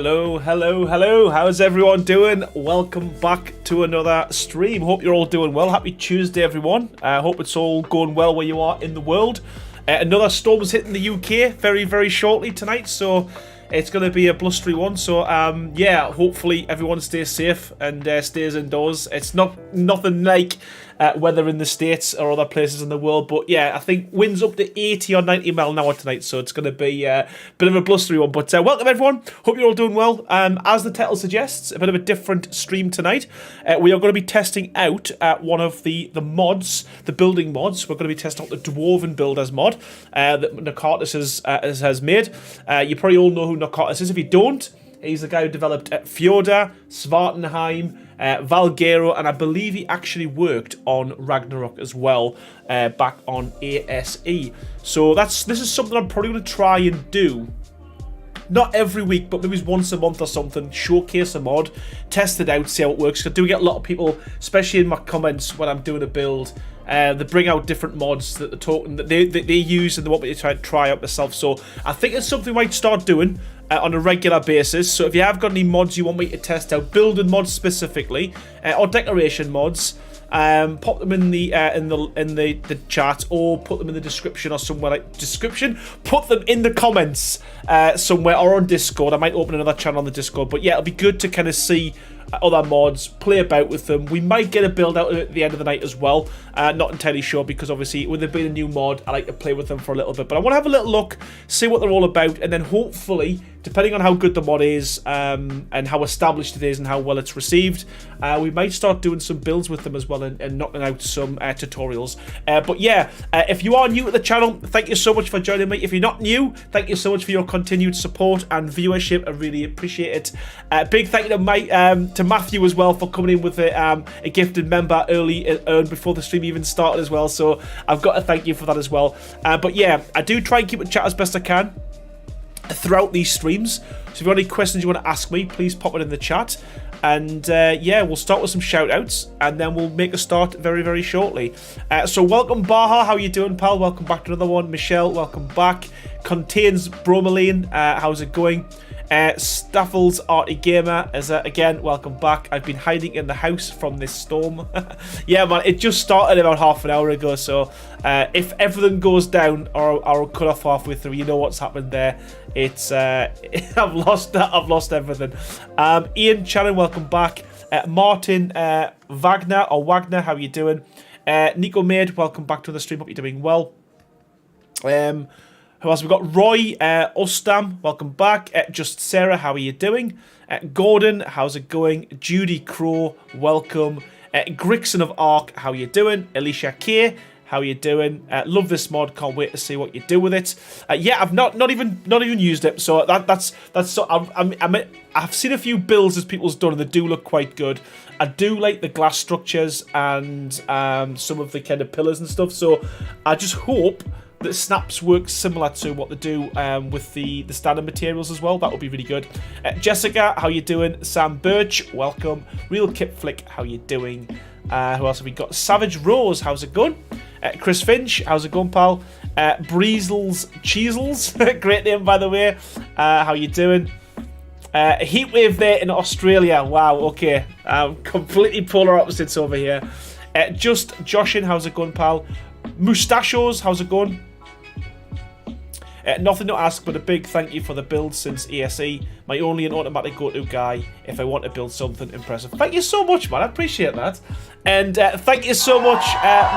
Hello. How's everyone doing? Welcome back to another stream. Hope you're all doing well. Happy Tuesday, everyone. Hope it's all going well where you are in the world. Another storm's hitting the UK very shortly tonight, so it's going to be a blustery one. So, yeah, hopefully everyone stays safe and stays indoors. It's nothing like weather in the States or other places in the world, but yeah, I think winds up to 80 or 90 mile an hour tonight, so it's going to be a bit of a blustery one. But welcome everyone. Hope you're all doing well. As the title suggests, a bit of a different stream tonight. We are going to be testing out one of the mods, the building mods. We're going to be testing out the Dwarven builders mod that Nitrado has made. You probably all know who Nitrado is. If you don't, he's the guy who developed Fiorda, Svartenheim, Valguero, and I believe he actually worked on Ragnarok as well back on ASE. So this is something I'm probably going to try and do. Not every week, but maybe once a month or something. Showcase a mod, test it out, see how it works. I do get a lot of people, especially in my comments when I'm doing a build, they bring out different mods that they're talking that they use and they want me to try out myself. So I think it's something I might start doing on a regular basis. So if you have got any mods you want me to test out, building mods specifically, or decoration mods, pop them in the chat, or put them in the description or somewhere like description. Put them in the comments somewhere, or on Discord. I might open another channel on the Discord. But yeah, it'll be good to kind of see other mods, play about with them. We might get a build out at the end of the night as well. Not entirely sure, because obviously with there being a new mod, I like to play with them for a little bit. But I want to have a little look, see what they're all about, and then hopefully, depending on how good the mod is and how established it is and how well it's received, we might start doing some builds with them as well and knocking out some tutorials. But yeah, if you are new to the channel, thank you so much for joining me. If you're not new, thank you so much for your continued support and viewership. I really appreciate it. Big thank you to Matthew as well for coming in with a gifted member early before the stream even started as well. So I've got to thank you for that as well. But yeah, I do try and keep it chat as best I can throughout these streams. So if you've got any questions you want to ask me, please pop it in the chat. And yeah, we'll start with some shout outs and then we'll make a start very shortly. So welcome Baha, how you doing, pal? Welcome back to another one. Michelle, welcome back. Contains Bromelaine, how's it going? Staffels Arty Gamer is again, welcome back. I've been hiding in the house from this storm. Yeah man, it just started about half an hour ago, so if everything goes down or I'll cut off halfway through, you know what's happened there. It's I've lost everything. Ian Channon, welcome back. Martin Wagner, how you doing? Nico Maid, welcome back to the stream. Hope you're doing well. Who else? We've got Roy Ostam, welcome back. Just Sarah, how are you doing? Gordon, how's it going? Judy Crow, welcome. Grixon of Ark, how you doing? Alicia K, how you doing? Love this mod, can't wait to see what you do with it. Yeah, I've not even used it, so that's so I've seen a few builds as people's done and they do look quite good. I do like the glass structures and some of the kind of pillars and stuff, so I just hope that snaps work similar to what they do with the standard materials as well. That would be really good. Jessica, how you doing? Sam Birch, welcome. Real Kip Flick, how you doing? Who else have we got? Savage Rose, how's it going? Chris Finch, how's it going, pal? Breezels Cheezels, great name by the way. How you doing? Heatwave there in Australia. Wow, okay. Completely polar opposites over here. Just Joshin, how's it going, pal? Mustachos, how's it going? Nothing to ask, but a big thank you for the build since ASE. My only and automatic go-to guy if I want to build something impressive. Thank you so much, man. I appreciate that. And thank you so much,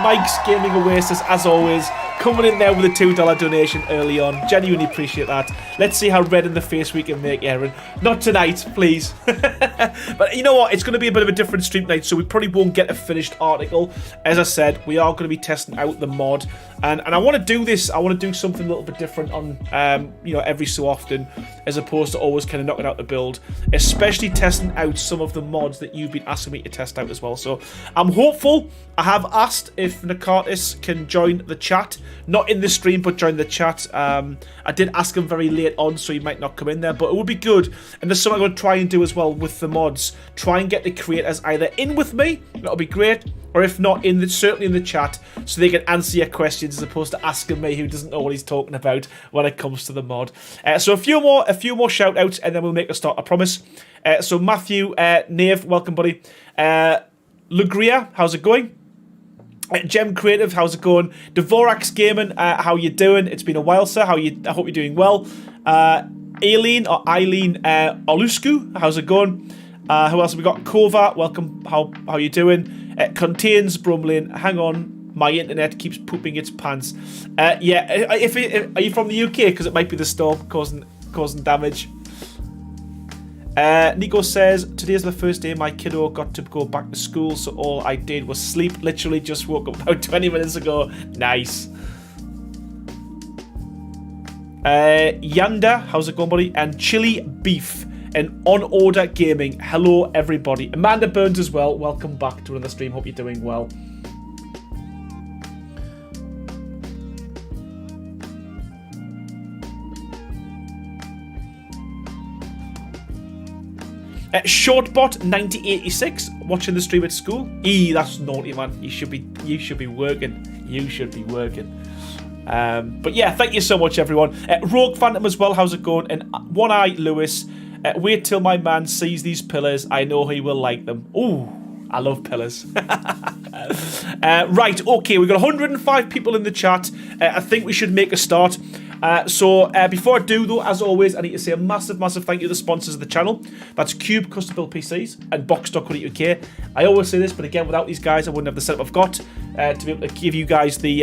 Mike's Gaming Oasis, as always, coming in there with a $2 donation early on. Genuinely appreciate that. Let's see how red in the face we can make Aaron. Not tonight, please. But you know what? It's going to be a bit of a different stream night, so we probably won't get a finished article. As I said, we are going to be testing out the mod. And I want to do this. I want to do something a little bit different on, you know, every so often, as opposed to always kind of knocking out the build. Especially testing out some of the mods that you've been asking me to test out as well. So I'm hopeful. I have asked if Nitrado can join the chat not in the stream but during the chat. I did ask him very late on, so he might not come in there, but it would be good. And there's something I'm going to try and do as well with the mods. Try and get the creators either in with me, that'll be great, or if not, certainly in the chat, so they can answer your questions as opposed to asking me, who doesn't know what he's talking about when it comes to the mod. So a few more shout outs, and then we'll make a start, I promise. So Matthew, Nave, welcome buddy. Lugria, how's it going? Gem Creative, how's it going? Dvorak's Gaming, how you doing? It's been a while, sir. I hope you're doing well. Eileen Olusku, how's it going? Who else have we got? Kova, welcome. How you doing? Contains Brumlin. Hang on, my internet keeps pooping its pants. Yeah, are you from the UK? Because it might be the storm causing damage. Nico says, today's the first day my kiddo got to go back to school, so all I did was sleep. Literally just woke up about 20 minutes ago. Nice. Yanda, how's it going, buddy? And Chili Beef and On Order Gaming. Hello, everybody. Amanda Burns as well. Welcome back to another stream. Hope you're doing well. Shortbot 9086 watching the stream at school. That's naughty, man. You should be working. You should be working. But yeah, thank you so much, everyone. Rogue Phantom as well. How's it going? And One Eye Lewis. Wait till my man sees these pillars. I know he will like them. Ooh, I love pillars. Right, okay, we've got 105 people in the chat. I think we should make a start. So before I do, though, as always, I need to say a massive thank you to the sponsors of the channel. That's Cube Custom Built PCs and Box.co.uk. I always say this, but again, without these guys, I wouldn't have the setup I've got to be able to give you guys the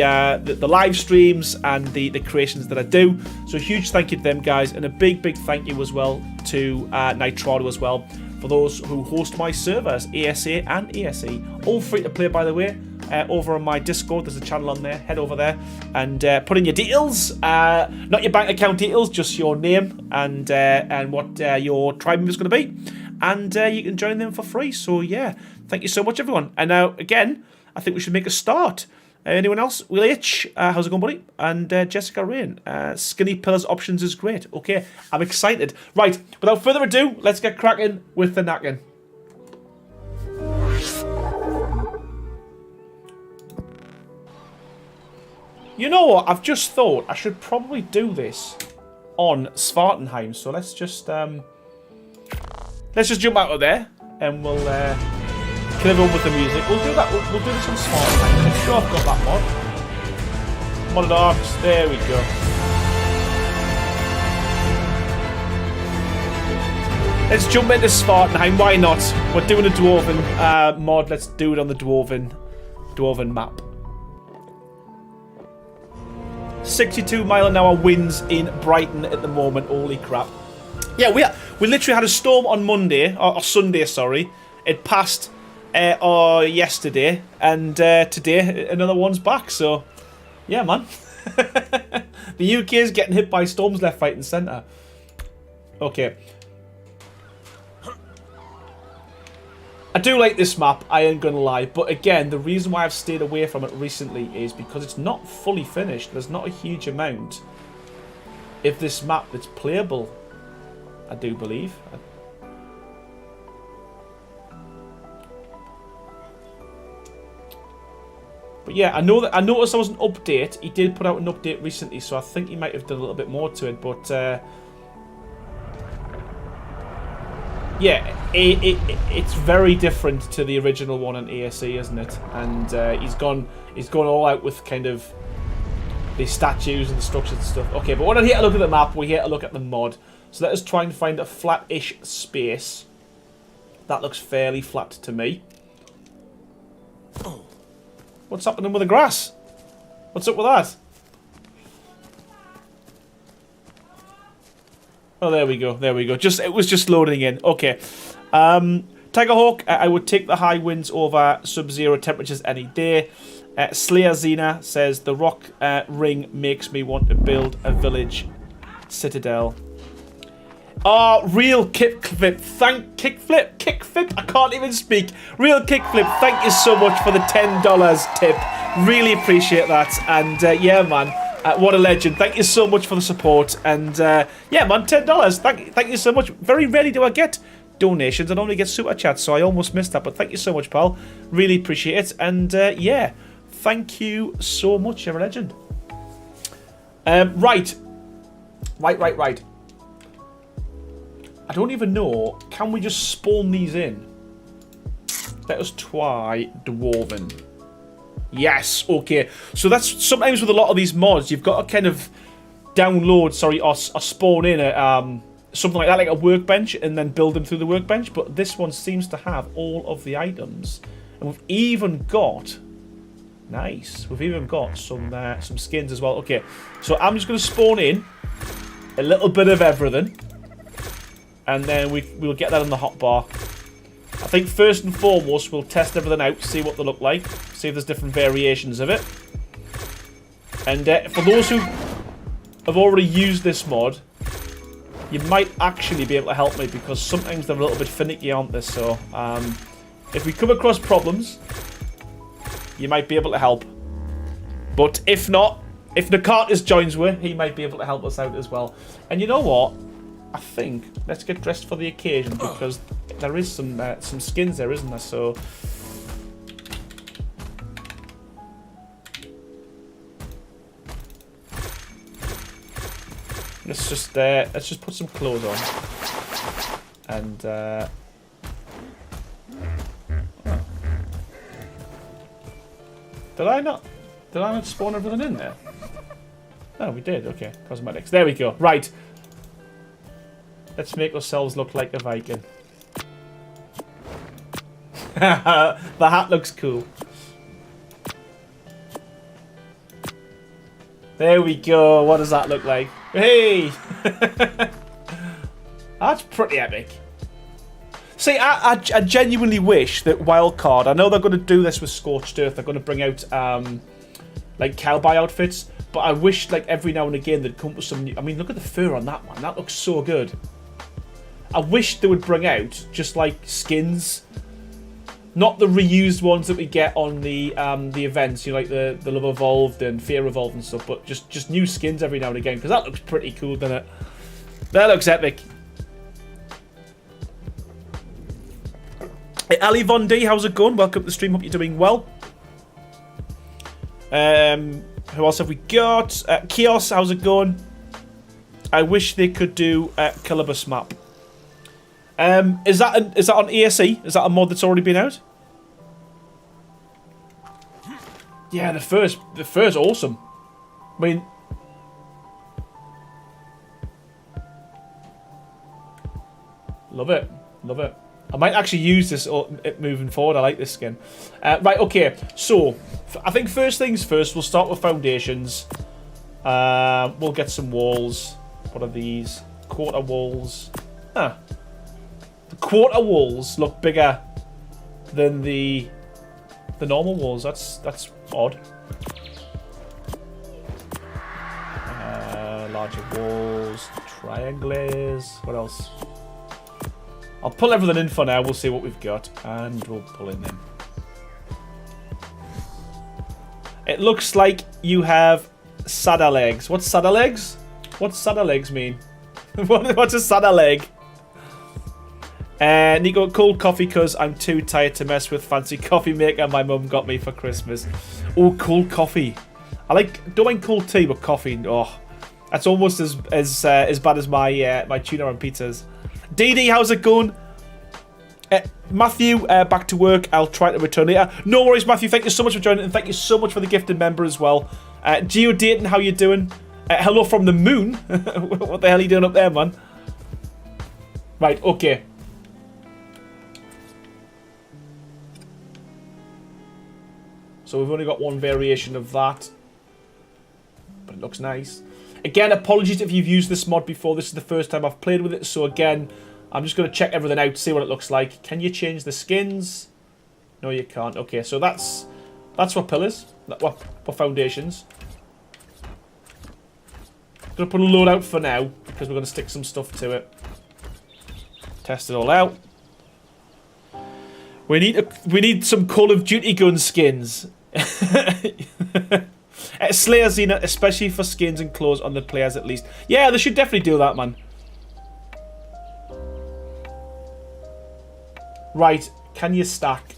live streams and the creations that I do. So a huge thank you to them guys, and a big thank you as well to Nitrado as well, for those who host my servers, ASA and ASE. All free to play, by the way. Over on my Discord, there's a channel on there. Head over there and put in your details. Not your bank account details, just your name and what your tribe member is going to be. And you can join them for free. So yeah, thank you so much, everyone. And now, again, I think we should make a start. Anyone else? Will H, how's it going, buddy? And Jessica Rain. Skinny Pillars options is great. Okay, I'm excited. Right, without further ado, let's get cracking with the knacking. You know what? I've just thought I should probably do this on Svartenheim. So let's just jump out of there and we'll kill everyone with the music. We'll do that. We'll do this on Svartenheim. I'm sure I've got that mod. Modded Arcs. There we go. Let's jump into Svartenheim. Why not? We're doing a Dwarven mod. Let's do it on the Dwarven map. 62 mile an hour winds in Brighton at the moment. Holy crap. Yeah, we literally had a storm on Monday, or Sunday, sorry. It passed yesterday, and today another one's back, so yeah, man. The UK is getting hit by storms left, right and centre. Okay. I do like this map, I ain't gonna lie, but again, the reason why I've stayed away from it recently is because it's not fully finished. There's not a huge amount of this map that's playable, I do believe. But yeah, I noticed there was an update. He did put out an update recently, so I think he might have done a little bit more to it, but yeah, it's very different to the original one on ASE, isn't it? And he's gone all out with kind of the statues and the structures and stuff. Okay, but we're not here to look at the map, we're here to look at the mod. So let us try and find a flat-ish space. That looks fairly flat to me. What's happening with the grass? What's up with that? Oh, there we go. There we go. It was just loading in. Okay. Tigerhawk, I would take the high winds over sub-zero temperatures any day. Slayer Xena says, the rock ring makes me want to build a village citadel. Oh, real kickflip. Kickflip. I can't even speak. Real kickflip. Thank you so much for the $10 tip. Really appreciate that. And yeah, man, what a legend. Thank you so much for the support. And yeah, man, $10. Thank you so much. Very rarely do I get donations. I normally get super chats, so I almost missed that. But thank you so much, pal. Really appreciate it. And yeah, thank you so much. You're a legend. Right. I don't even know. Can we just spawn these in? Let us try Dwarven. Yes, okay. So that's sometimes with a lot of these mods, you've got to kind of download, or spawn in a, something like that, like a workbench, and then build them through the workbench. But this one seems to have all of the items. And we've even got... Nice. We've even got some skins as well. Okay, so I'm just going to spawn in a little bit of everything. And then we'll get that on the hotbar. I think first and foremost, we'll test everything out, see what they look like, see if there's different variations of it. And for those who have already used this mod, you might actually be able to help me, because sometimes they're a little bit finicky, aren't they? So if we come across problems, you might be able to help. But if not, if Nakatis joins me, he might be able to help us out as well. And you know what? I think let's get dressed for the occasion, because there is some skins there, isn't there? So let's just put some clothes on. And did I not spawn everything in there? No, we did. Okay, cosmetics. There we go. Right. Let's make ourselves look like a Viking. The hat looks cool. There we go. What does that look like? Hey! That's pretty epic. See, I genuinely wish that Wildcard... I know they're going to do this with Scorched Earth. They're going to bring out, like, cowboy outfits. But I wish, like, every now and again they'd come up with some new... I mean, look at the fur on that one. That looks so good. I wish they would bring out just like skins, not the reused ones that we get on the events, you know, like the Love Evolved and Fear Evolved and stuff, but just new skins every now and again, because that looks pretty cool, doesn't it? That looks epic. Hey, Ali Von D, how's it going? Welcome to the stream. Hope you're doing well. Who else have we got? Kios, how's it going? I wish they could do a Calibus map. Is that on ASE? Is that a mod that's already been out? Yeah, the fur's awesome. I mean, love it. I might actually use this moving forward. I like this skin. Right, okay. So, I think first things first, we'll start with foundations. We'll get some walls. What are these? Quarter walls. Huh. The quarter walls look bigger than the normal walls. That's odd. Larger walls, triangles. What else? I'll pull everything in for now. We'll see what we've got, and we'll pull in them. It looks like you have sada legs. What's sada legs? What's sada legs mean? What's a sada leg? Nico, cold coffee because I'm too tired to mess with fancy coffee maker my mum got me for Christmas. Oh, cold coffee. Don't mind cold tea, but coffee, oh, that's almost as bad as my tuna and pizzas. DD, how's it going? Matthew, back to work. I'll try to return later. No worries, Matthew. Thank you so much for joining, and thank you so much for the gifted member as well. Geo Dayton, how you doing? Hello from the moon. What the hell are you doing up there, man? Right, okay. So we've only got one variation of that, but it looks nice. Again, apologies if you've used this mod before. This is the first time I've played with it, so again, I'm just going to check everything out, see what it looks like. Can you change the skins? No, you can't. Okay, so that's for pillars, for foundations. I'm going to put a load out for now, because we're going to stick some stuff to it. Test it all out. We need some Call of Duty gun skins. Slayer Xena, especially for skins and clothes on the players at least. Yeah, they should definitely do that, man. Right, can you stack?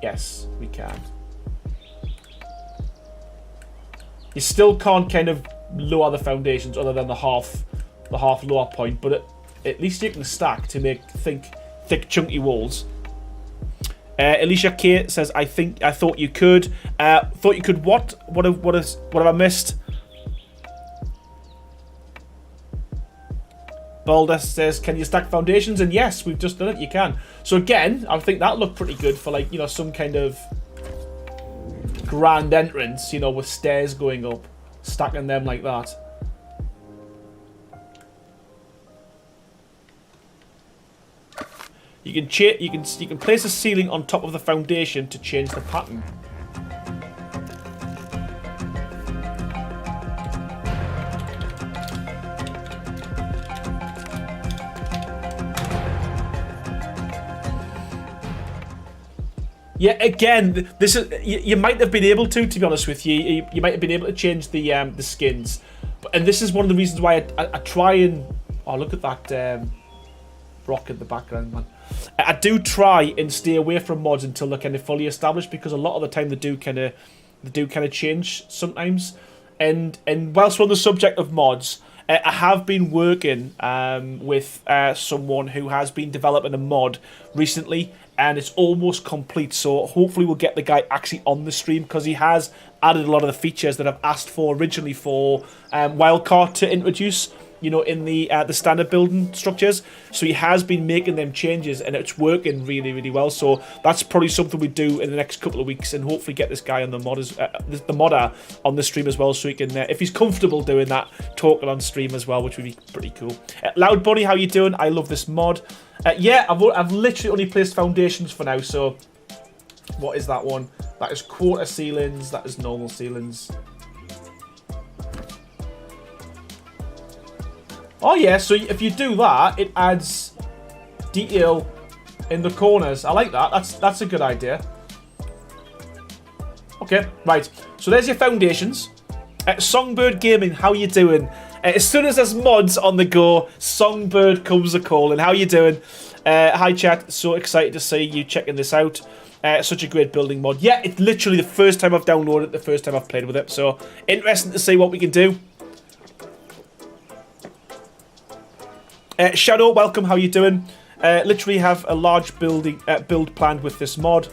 Yes, we can. You still can't kind of lower the foundations other than the half lower point, but at least you can stack to make thick chunky walls. Alicia K says, I thought you could. Thought you could what? What have I missed? Balder says, can you stack foundations? And yes, we've just done it, you can. So again, I think that looked pretty good for, like, you know, some kind of grand entrance, you know, with stairs going up, stacking them like that. You can place a ceiling on top of the foundation to change the pattern. Yeah, again, this is you might have been able to be honest with you. You might have been able to change the skins, and this is one of the reasons why I try and look at that rock in the background, man. I do try and stay away from mods until they're kind of fully established, because a lot of the time they do kind of change sometimes. And whilst we're on the subject of mods, I have been working with someone who has been developing a mod recently, and it's almost complete. So hopefully we'll get the guy actually on the stream, because he has added a lot of the features that I've asked for originally for Wildcard to introduce, you know, in the standard building structures. So he has been making them changes, and it's working really, really well. So that's probably something we do in the next couple of weeks, and hopefully get this guy on the modder on the stream as well, so he can, if he's comfortable doing that, talking on stream as well, which would be pretty cool. Loud Bunny, how you doing? I love this mod. Yeah, I've literally only placed foundations for now. So what is that one? That is quarter ceilings. That is normal ceilings. Oh yeah, so if you do that, it adds detail in the corners. I like that. That's a good idea. Okay, right. So there's your foundations. Songbird Gaming, how you doing? As soon as there's mods on the go, Songbird comes a calling. How you doing? Hi chat. So excited to see you checking this out. Such a great building mod. Yeah, it's literally the first time I've downloaded it, the first time I've played with it. So interesting to see what we can do. Shadow, welcome. How you doing? Literally have a large build planned with this mod.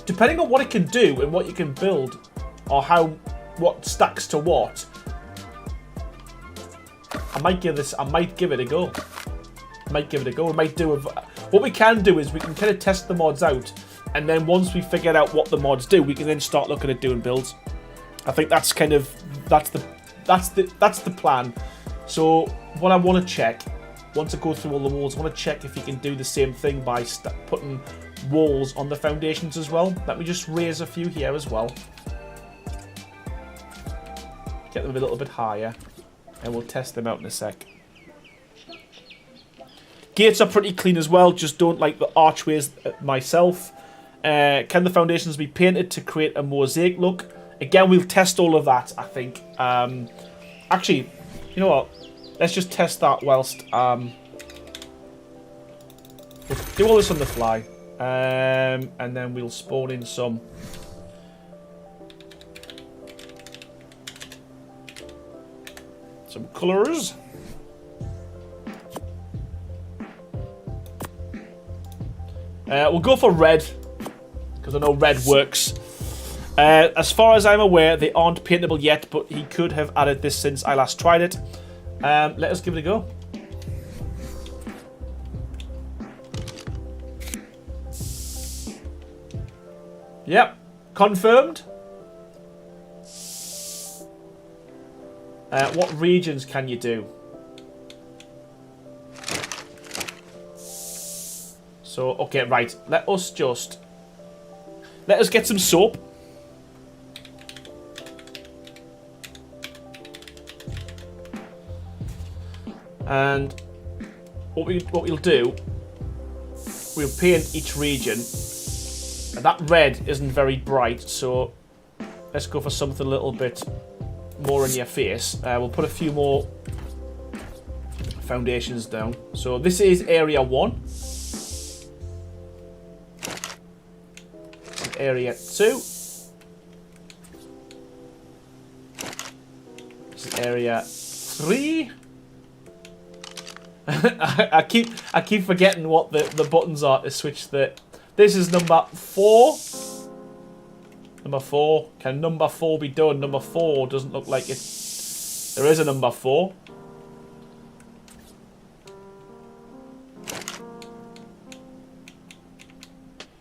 Depending on what it can do and what you can build, or what stacks to what, I might give it a go. What we can do is we can kind of test the mods out, and then once we figure out what the mods do, we can then start looking at doing builds. I think that's the plan. So what I want to check, once I go through all the walls, I want to check if you can do the same thing by putting walls on the foundations as well. Let me just raise a few here as well. Get them a little bit higher, and we'll test them out in a sec. Gates are pretty clean as well, just don't like the archways myself. Can the foundations be painted to create a mosaic look? Again, we'll test all of that, I think. Actually, you know what? Let's just test that whilst we'll do all this on the fly, and then we'll spawn in some colours. We'll go for red, because I know red works. As far as I'm aware, they aren't paintable yet, but he could have added this since I last tried it. Let us give it a go. Yep, confirmed. What regions can you do? So, okay, right. Let us get some soap. And what we'll do, we'll paint each region. And that red isn't very bright, so let's go for something a little bit more in your face. We'll put a few more foundations down. So this is area 1. Area 2. This is area 3. I keep forgetting what the buttons are to switch the. This is number 4. Number 4. Can number 4 be done? Number 4 doesn't look like it. There is a number 4.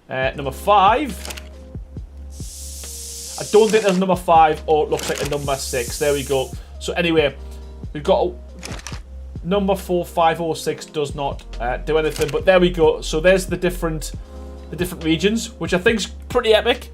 Number 5. I don't think there's number 5, or it looks like a number 6. There we go. So anyway, we've got number 4, 5, or 6 does not do anything. But there we go. So there's the different regions, which I think's pretty epic.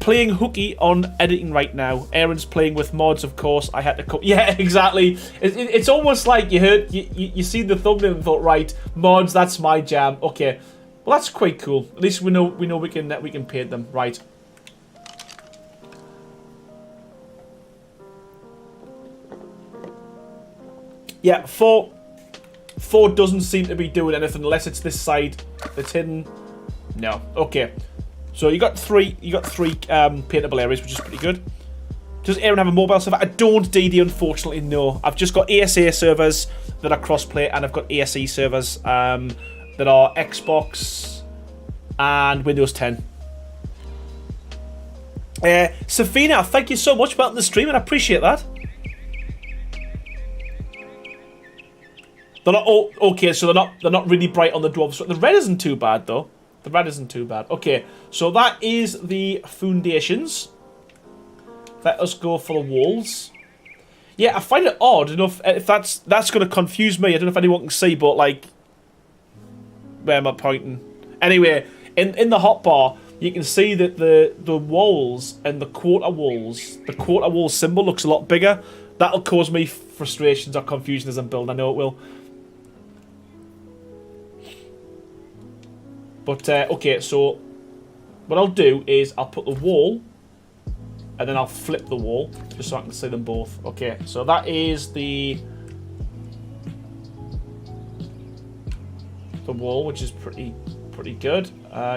Playing hooky on editing right now. Aaron's playing with mods, of course. I had to come. Yeah, exactly. It's almost like you see the thumbnail and thought, right, mods, that's my jam. Okay, well that's quite cool. At least we know we can paint them right. Yeah, 4 doesn't seem to be doing anything unless it's this side that's hidden. No. Okay. So you got three paintable areas, which is pretty good. Does Aaron have a mobile server? I don't, DD, unfortunately, no. I've just got ASA servers that are crossplay, and I've got ASE servers that are Xbox and Windows 10. Safina, thank you so much for helping the stream, and I appreciate that. They're not okay, so they're not really bright on the dwarves. So the red isn't too bad though. The red isn't too bad. Okay, so that is the foundations. Let us go for the walls. Yeah, I find it odd enough if that's going to confuse me. I don't know if anyone can see, but like, where am I pointing? Anyway, in the hotbar, you can see that the walls and the quarter wall symbol looks a lot bigger. That'll cause me frustrations or confusion as I'm building. I know it will. But, okay, so what I'll do is I'll put the wall and then I'll flip the wall just so I can see them both. Okay, so that is the wall, which is pretty good.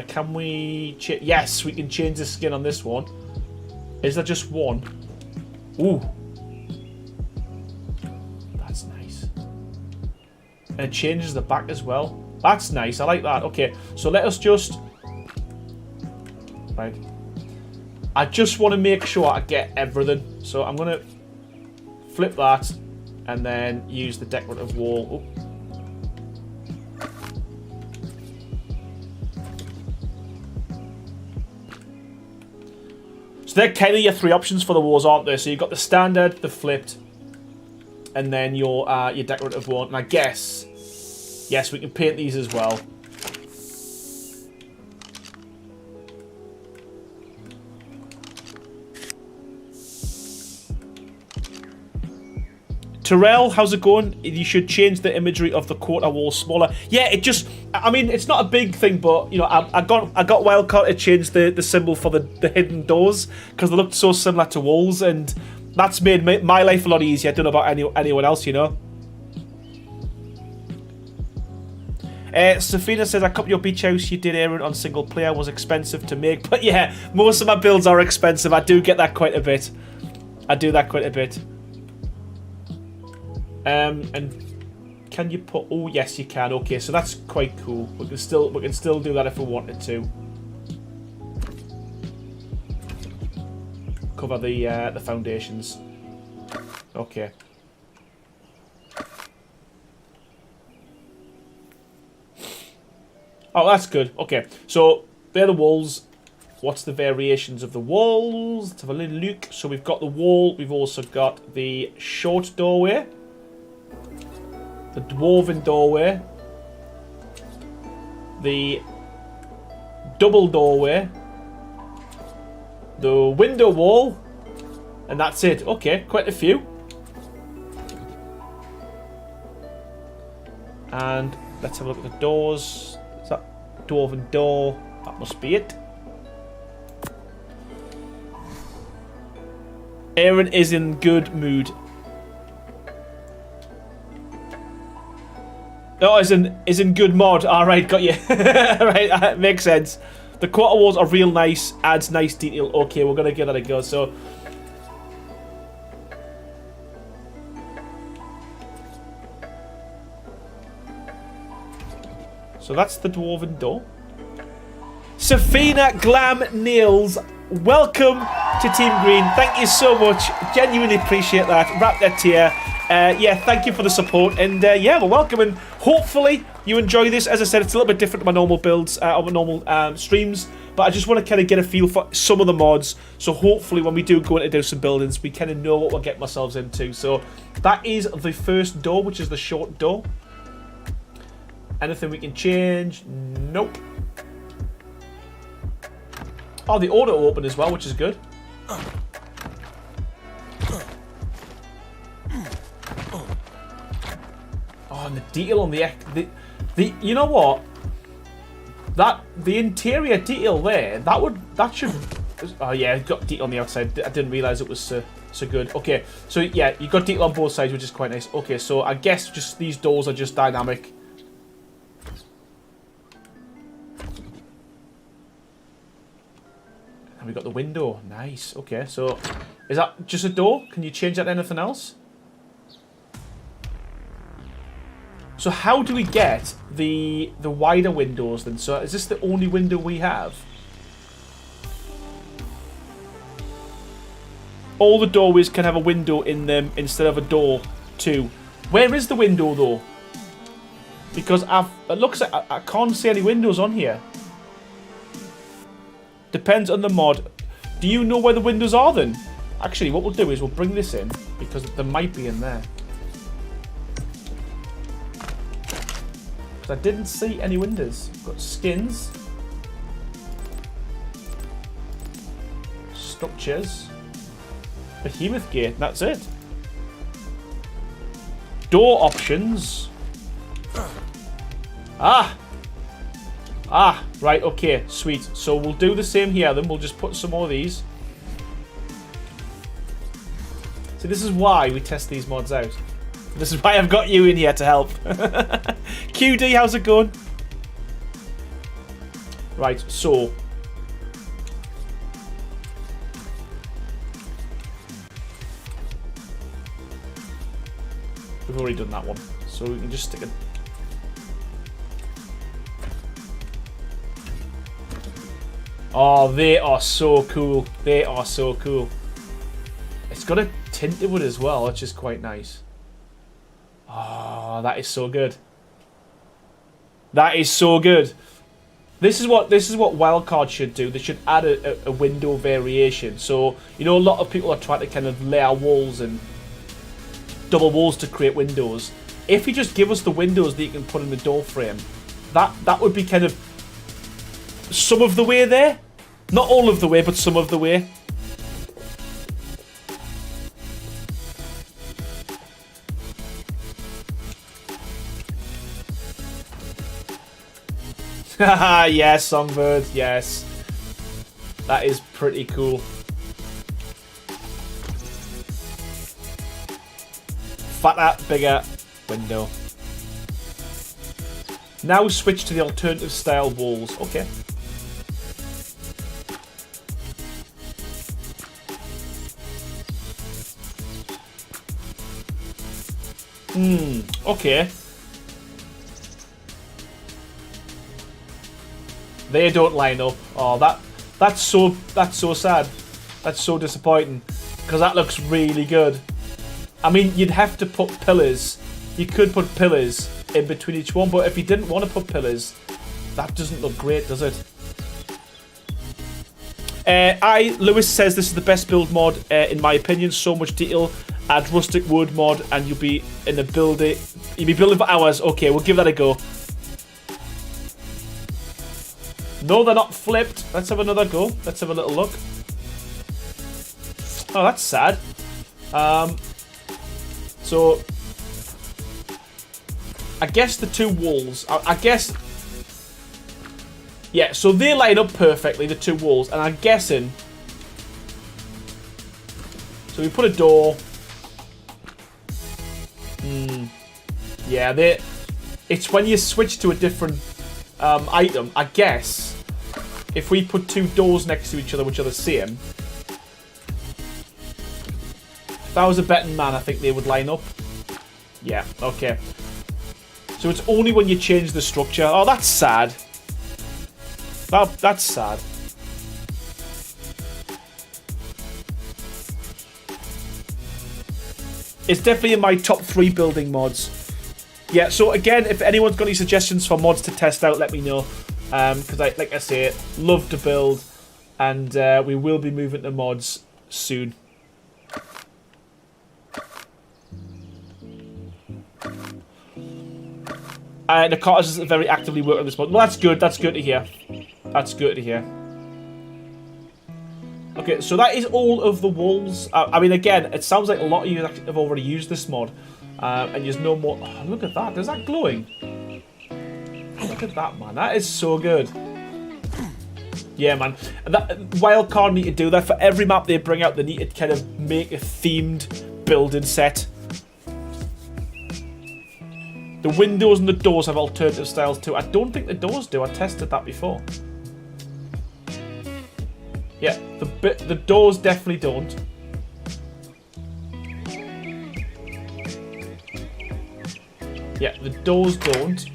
Can we yes, we can change the skin on this one. Is there just one? Ooh. That's nice. And it changes the back as well. That's nice. I like that. Okay, so let us just... Right. I just want to make sure I get everything. So I'm going to flip that and then use the decorative wall. Oh. So they're kind of your 3 options for the walls, aren't they? So you've got the standard, the flipped, and then your decorative one. And I guess... Yes, we can paint these as well. Terrell, how's it going? You should change the imagery of the quarter wall smaller. Yeah, it just... I mean, it's not a big thing, but, you know, I got Wildcard to change the symbol for the hidden doors because they looked so similar to walls, and that's made my life a lot easier. I don't know about anyone else, you know. Safina says, I copied your beach house you did, Aaron, on single player. Was expensive to make. But yeah, most of my builds are expensive. I do get that quite a bit. And can you put... Oh, yes, you can. Okay, so that's quite cool. We can still do that if we wanted to. Cover the foundations. Okay. Oh, that's good. Okay, so they're the walls. What's the variations of the walls? Let's have a little look. So we've got the wall. We've also got the short doorway, the dwarven doorway, the double doorway, the window wall, and that's it. Okay, quite a few. And let's have a look at the doors. Is that Dwarven door? That must be it. Aaron is in good mood. Oh, is in good mod. Alright, got you. Right, makes sense. The quarter walls are real nice. Adds nice detail. Okay, we're going to give that a go. So that's the Dwarven door. Safina Glam Nails, welcome to Team Green. Thank you so much. Genuinely appreciate that. Wrap that tier. Yeah, thank you for the support. And yeah, well, welcome. And hopefully you enjoy this. As I said, it's a little bit different to my normal builds, or my normal streams. But I just want to kind of get a feel for some of the mods. So hopefully when we do go in to do some buildings, we kind of know what we're getting ourselves into. So that is the first door, which is the short door. Anything we can change? Nope. Oh, the auto open as well, which is good. Oh, and the detail on the you know what? The interior detail there, that should. Oh yeah, it got detail on the outside. I didn't realize it was so good. Okay, so yeah, you got detail on both sides, which is quite nice. Okay, so I guess just these doors are just dynamic. We got the window. Nice. Okay, so is that just a door? Can you change that to anything else? So how do we get the wider windows then? So is this the only window we have? All the doorways can have a window in them instead of a door too. Where is the window though? Because it looks like I can't see any windows on here. Depends on the mod. Do you know where the windows are then? Actually, what we'll do is we'll bring this in because there might be in there. Because I didn't see any windows. We've got skins. Structures. Behemoth gate. That's it. Door options. Right, okay, sweet. So we'll do the same here then. We'll just put some more of these. So this is why we test these mods out. This is why I've got you in here to help. QD, how's it going? Right, so. We've already done that one. So we can just stick it. Oh, they are so cool. They are so cool. It's got a tinted wood as well, which is quite nice. Oh, that is so good. That is so good. This is what Wildcard should do. They should add a window variation. So, you know, a lot of people are trying to kind of layer walls and double walls to create windows. If you just give us the windows that you can put in the door frame, that would be kind of some of the way there. Not all of the way, but some of the way. Haha, yes, Songbird, yes. That is pretty cool. Fatter, bigger window. Now switch to the alternative style walls. Okay. Okay. They don't line up. Oh, that's so sad. That's so disappointing because that looks really good. I mean, you'd have to put pillars. You could put pillars in between each one, but if you didn't want to put pillars, that doesn't look great, does it? Lewis says this is the best build mod in my opinion. So much detail. Add rustic wood mod, and you'll be in a building. You'll be building for hours. Okay, we'll give that a go. No, they're not flipped. Let's have another go. Let's have a little look. Oh, that's sad. So I guess the two walls. I guess. Yeah, so they line up perfectly, the two walls, and I'm guessing. So we put a door. Yeah, it's when you switch to a different item, I guess. If we put two doors next to each other, which are the same. If I was a betting man, I think they would line up. Yeah, okay. So it's only when you change the structure. Oh, that's sad. That's sad. It's definitely in my top 3 building mods. Yeah, so again, if anyone's got any suggestions for mods to test out, let me know. Because, like I say, love to build. And we will be moving to mods soon. The Carters is very actively working on this mod. Well, that's good. That's good to hear. That's good to hear. Okay, so that is all of the walls. I mean, again, it sounds like a lot of you have already used this mod. And there's no more... Oh, look at that. Is that glowing? Look at that, man. That is so good. Yeah, man. And that Wildcard need to do that. For every map they bring out, they need to kind of make a themed building set. The windows and the doors have alternative styles too. I don't think the doors do. I tested that before. Yeah, the doors definitely don't. Yeah, the doors don't.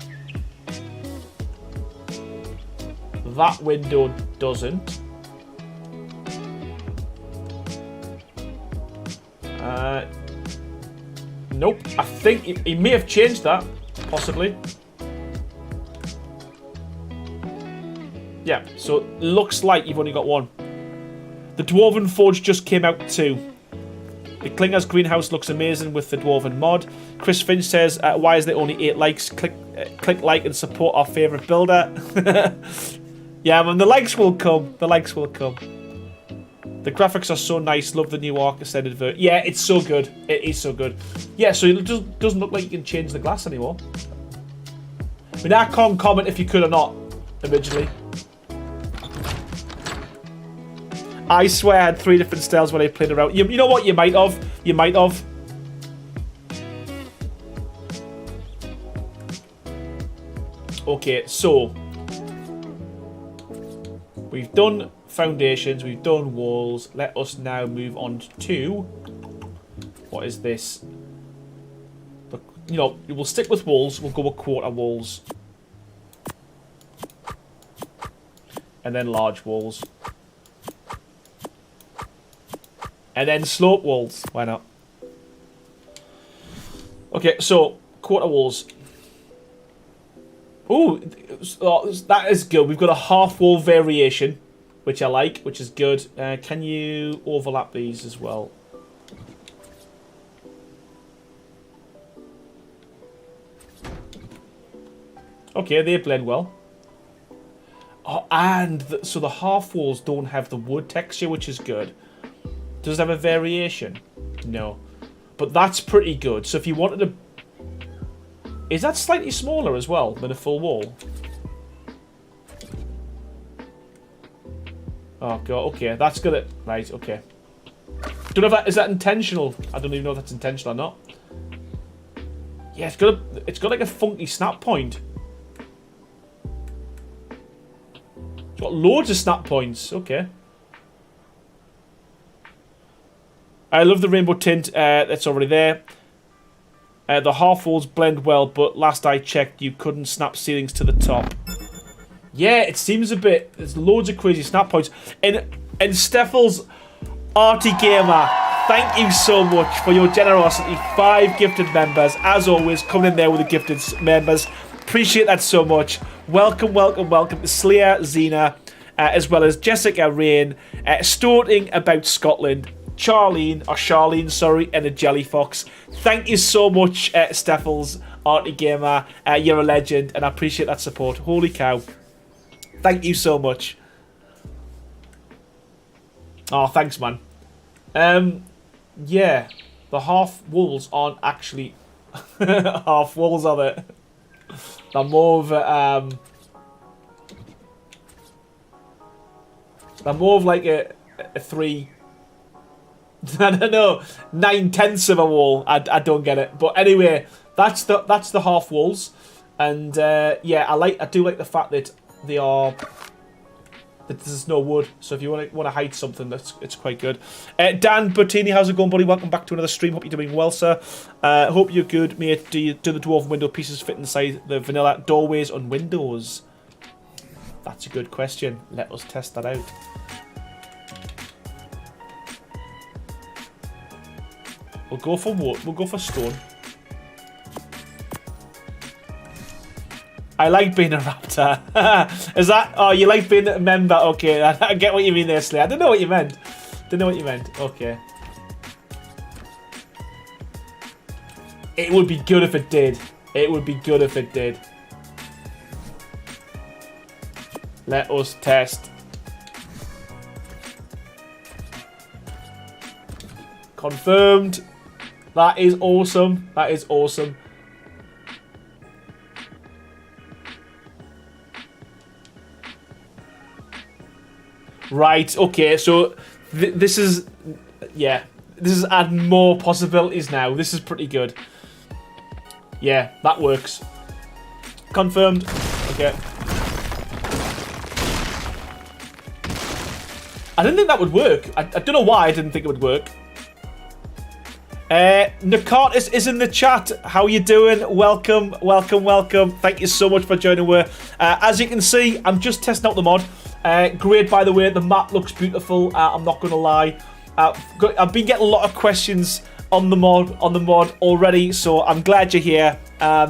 That window doesn't. Nope. I think he may have changed that. Possibly. Yeah, so it looks like you've only got one. The Dwarven Forge just came out too. The Klinger's greenhouse looks amazing with the Dwarven mod. Chris Finch says, why is there only 8 likes? Click like and support our favourite builder. Yeah, man, the likes will come. The likes will come. The graphics are so nice. Love the new Arc Ascended version. Yeah, it's so good. It is so good. Yeah, so it just doesn't look like you can change the glass anymore. I mean, I can't comment if you could or not, originally. I swear I had 3 different styles when I played around. You know what? You might have. You might have. Okay, so we've done foundations, we've done walls. Let us now move on to what is this? You know, we'll stick with walls. We'll go with quarter walls, and then large walls, and then slope walls. Why not? Okay, so quarter walls. Ooh, that is good. We've got a half wall variation, which I like, which is good. Can you overlap these as well? Okay, they blend well. Oh, and so the half walls don't have the wood texture, which is good. Does it have a variation? No. But that's pretty good. So if you wanted to... Is that slightly smaller as well than a full wall? Oh god, okay, that's good. Right, okay. Don't know if that is that intentional. I don't even know if that's intentional or not. Yeah, it's got like a funky snap point. It's got loads of snap points. Okay. I love the rainbow tint. That's already there. The half walls blend well, but last I checked, you couldn't snap ceilings to the top. Yeah, it seems a bit. There's loads of crazy snap points. And Steffel's Arty Gamer, thank you so much for your generosity. 5 gifted members, as always, coming in there with the gifted members. Appreciate that so much. Welcome, welcome, welcome to Slayer, Xena, as well as Jessica Rain, Storting About Scotland, Charlene, sorry, and a Jelly Fox. Thank you so much, Steffels, Arty Gamer. You're a legend, and I appreciate that support. Holy cow. Thank you so much. Oh, thanks, man. Yeah, the half walls aren't actually half walls, are they? They're more of like a 3. I don't know, 9/10 of a wall. I don't get it, but anyway, that's the half walls, and yeah, I do like the fact that they are that there's no wood. So if you want to hide something, it's quite good. Dan Bertini, how's it going, buddy? Welcome back to another stream. Hope you're doing well, sir. Hope you're good, mate. Do the dwarven window pieces fit inside the vanilla doorways on windows? That's a good question. Let us test that out. We'll go for wood. We'll go for stone. I like being a raptor. Is that... Oh, you like being a member? Okay, I get what you mean there, Slay. I don't know what you meant. Okay. It would be good if it did. Let us test. Confirmed. That is awesome. Right, okay, so this is... Yeah, this is adding more possibilities now. This is pretty good. Yeah, that works. Confirmed. Okay. I didn't think that would work. I don't know why I didn't think it would work. Nicartis is in the chat. How you doing? Welcome. Thank you so much for joining. As you can see, I'm just testing out the mod. Great, by the way. The map looks beautiful. I'm not going to lie. I've been getting a lot of questions on the mod already, so I'm glad you're here.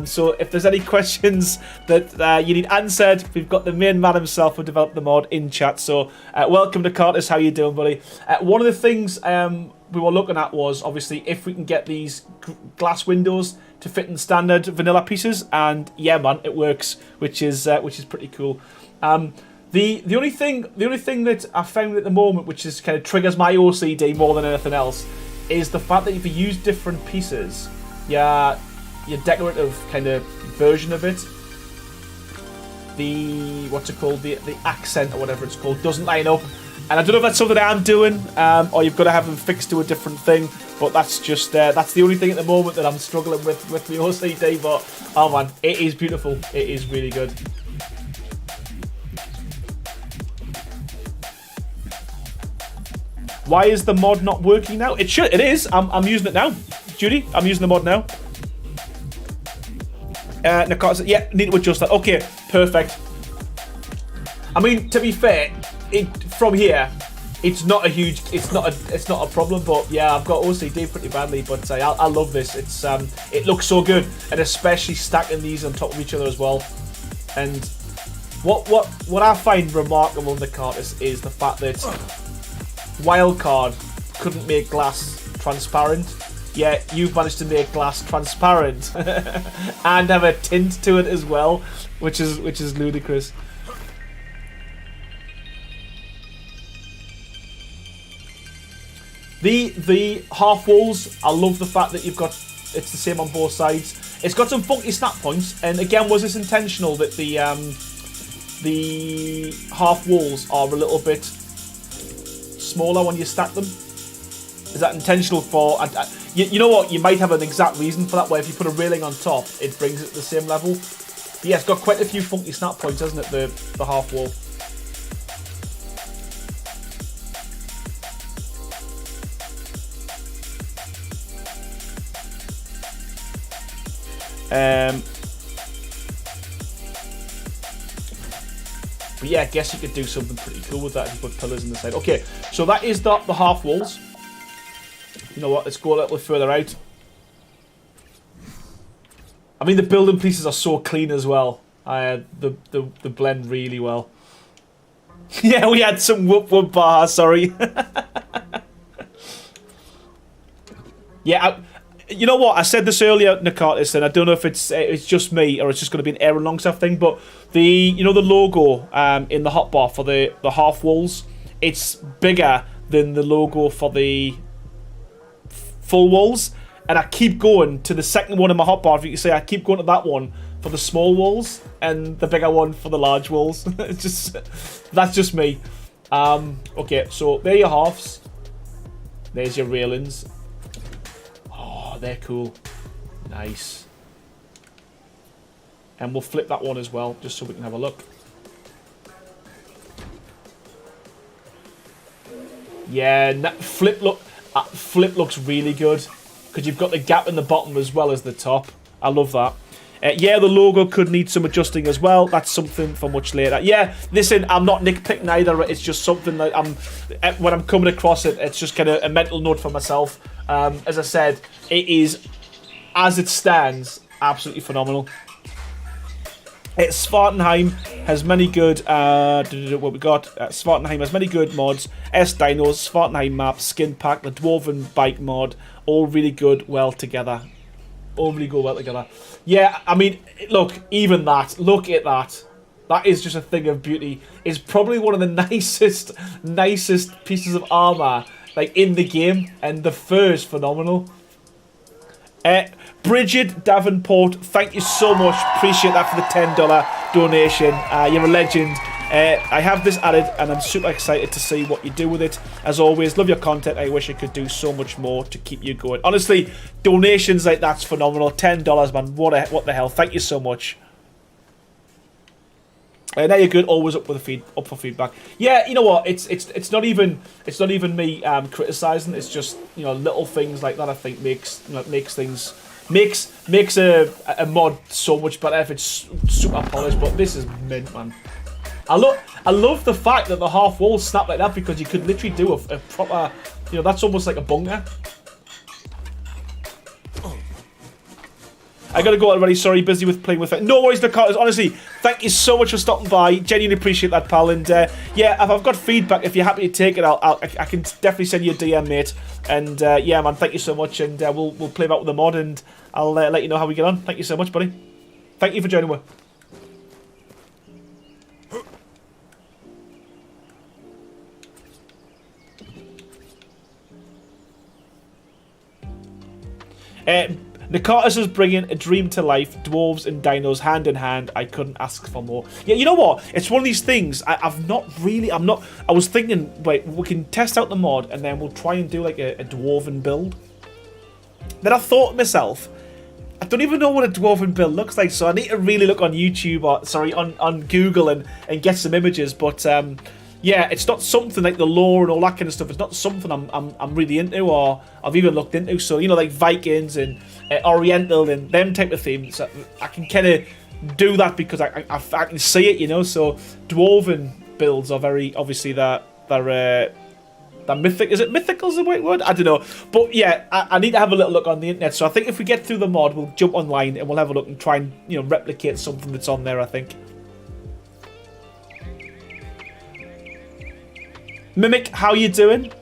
So if there's any questions that you need answered, we've got the main man himself who developed the mod in chat. So welcome to Cartus. How you doing, buddy? One of the things we were looking at was obviously if we can get these glass windows to fit in standard vanilla pieces, and yeah, man, it works, which is pretty cool. The only thing that I found at the moment, which is kind of triggers my OCD more than anything else, is the fact that if you use different pieces, your decorative kind of version of it, the accent or whatever it's called, doesn't line up. And I don't know if that's something I'm doing, or you've got to have them fixed to a different thing. But that's just that's the only thing at the moment that I'm struggling with my OCD. But oh man, it is beautiful. It is really good. Why is the mod not working now? It is. I'm using it now, Judy. I'm using the mod now. Yeah, need to adjust that. Okay, perfect. I mean, to be fair, from here, it's not a problem. But yeah, I've got OCD pretty badly. But I love this. It looks so good, and especially stacking these on top of each other as well. And what I find remarkable in the Cartus is the fact that Wildcard couldn't make glass transparent. Yeah, you've managed to make glass transparent and have a tint to it as well, which is ludicrous. The half walls, I love the fact that it's the same on both sides. It's got some funky snap points, and again, was this intentional that the half walls are a little bit smaller when you stack them? Is that intentional for... You know what? You might have an exact reason for that, where if you put a railing on top, it brings it to the same level. But yeah, it's got quite a few funky snap points, hasn't it, the half wall? But yeah, I guess you could do something pretty cool with that if you put pillars in the side. Okay, so that is the half walls. You know what? Let's go a little bit further out. I mean, the building pieces are so clean as well. The blend really well. Yeah, we had some whoop bar. Sorry. Yeah. You know what? I said this earlier, Nicartis, and I don't know if it's just me or it's just going to be an Aaron Longstaff thing, but the logo in the hotbar for the half walls, it's bigger than the logo for the full walls, and I keep going to the second one in my hotbar. If you can say, I keep going to that one for the small walls and the bigger one for the large walls. It's just, that's just me. Okay, so there are your halves. There's your railings. Oh, they're cool. Nice. And we'll flip that one as well, just so we can have a look. Yeah, flip looks really good because you've got the gap in the bottom as well as the top. I love that. Yeah, the logo could need some adjusting as well. That's something for much later. Yeah, listen, I'm not nitpicking either. It's just something that when I'm coming across it, it's just kind of a mental note for myself. As I said, it is, as it stands, absolutely phenomenal. Svartenheim has many good, what we got, Svartenheim has many good mods, S-Dinos, Svartenheim map, skin pack, the Dwarven bike mod, all really good, well together. All really go well together. Yeah, I mean, look, even that, look at that. That is just a thing of beauty. It's probably one of the nicest pieces of armor, like, in the game, and the fur is phenomenal. Bridget Davenport, thank you so much. Appreciate that for the $10 donation. You're a legend. I have this added and I'm super excited to see what you do with it. As always, love your content. I wish I could do so much more to keep you going. Honestly, donations like that's phenomenal. $10, man. What the hell? Thank you so much. Now you're good. Always up for feedback. Yeah, you know what? It's not even me criticizing. It's just, you know, little things like that. I think makes a mod so much better if it's super polished. But this is mint, man. I love the fact that the half walls snap like that because you could literally do a proper, you know, that's almost like a bunker. I gotta go already. Sorry, busy with playing with it. No worries, Nicartas. Honestly, thank you so much for stopping by. Genuinely appreciate that, pal. And yeah, if I've got feedback, if you're happy to take it, I can definitely send you a DM, mate. And yeah, man, thank you so much. And we'll play back with the mod, and I'll let you know how we get on. Thank you so much, buddy. Thank you for joining me. Nicartas is bringing a dream to life. Dwarves and dinos hand in hand. I couldn't ask for more. Yeah, you know what? It's one of these things. I was thinking, wait, we can test out the mod and then we'll try and do like a Dwarven build. Then I thought to myself, I don't even know what a Dwarven build looks like, so I need to really look on YouTube or sorry, on Google and get some images. But yeah, it's not something like the lore and all that kind of stuff. It's not something I'm really into or I've even looked into. So, you know, like Vikings and Oriental and them type of themes. So I can kind of do that because I can see it, you know. So Dwarven builds are very, obviously, they're mythic. Is it mythical is the right word? I don't know. But yeah, I need to have a little look on the internet. So I think if we get through the mod, we'll jump online and we'll have a look and try and, you know, replicate something that's on there, I think. Mimic, how you doing?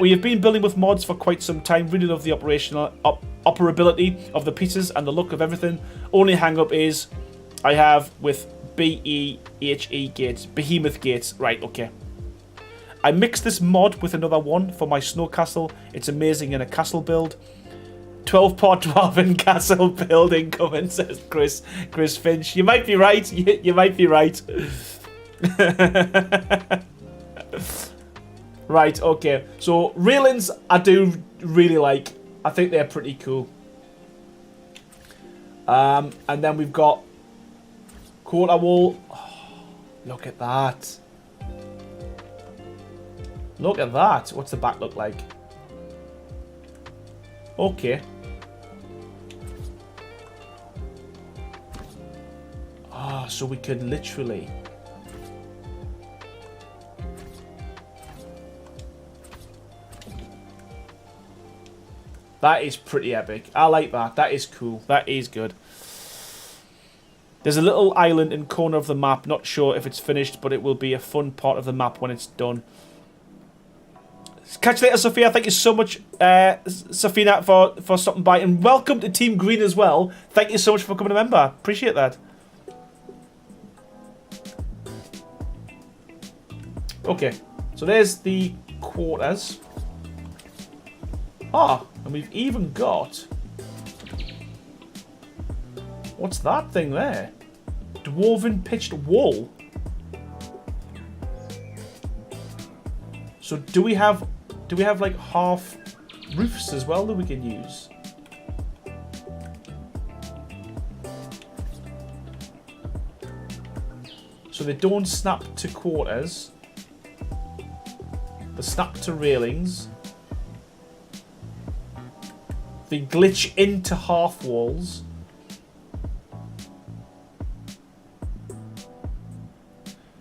We have been building with mods for quite some time. Really love the operability of the pieces and the look of everything. Only hang up is I have with BEHE gates, behemoth gates. Right, okay. I mixed this mod with another one for my snow castle. It's amazing in a castle build. 12-part Dwarven castle build incoming, says Chris Finch. You might be right. You might be right. Right, okay. So, railings I do really like. I think they're pretty cool. And then we've got quarter wall. Oh, look at that. Look at that. What's the back look like? Okay. Ah, so we could literally... That is pretty epic. I like that. That is cool. That is good. There's a little island in corner of the map. Not sure if it's finished, but it will be a fun part of the map when it's done. Catch you later, Sophia. Thank you so much, Sophina, for stopping by. And welcome to Team Green as well. Thank you so much for becoming a member. Appreciate that. Okay. So there's the quarters. Ah, and we've even got What's that thing there? Dwarven pitched wall. So do we have like half roofs as well that we can use? So they don't snap to quarters. They snap to railings. They glitch into half walls.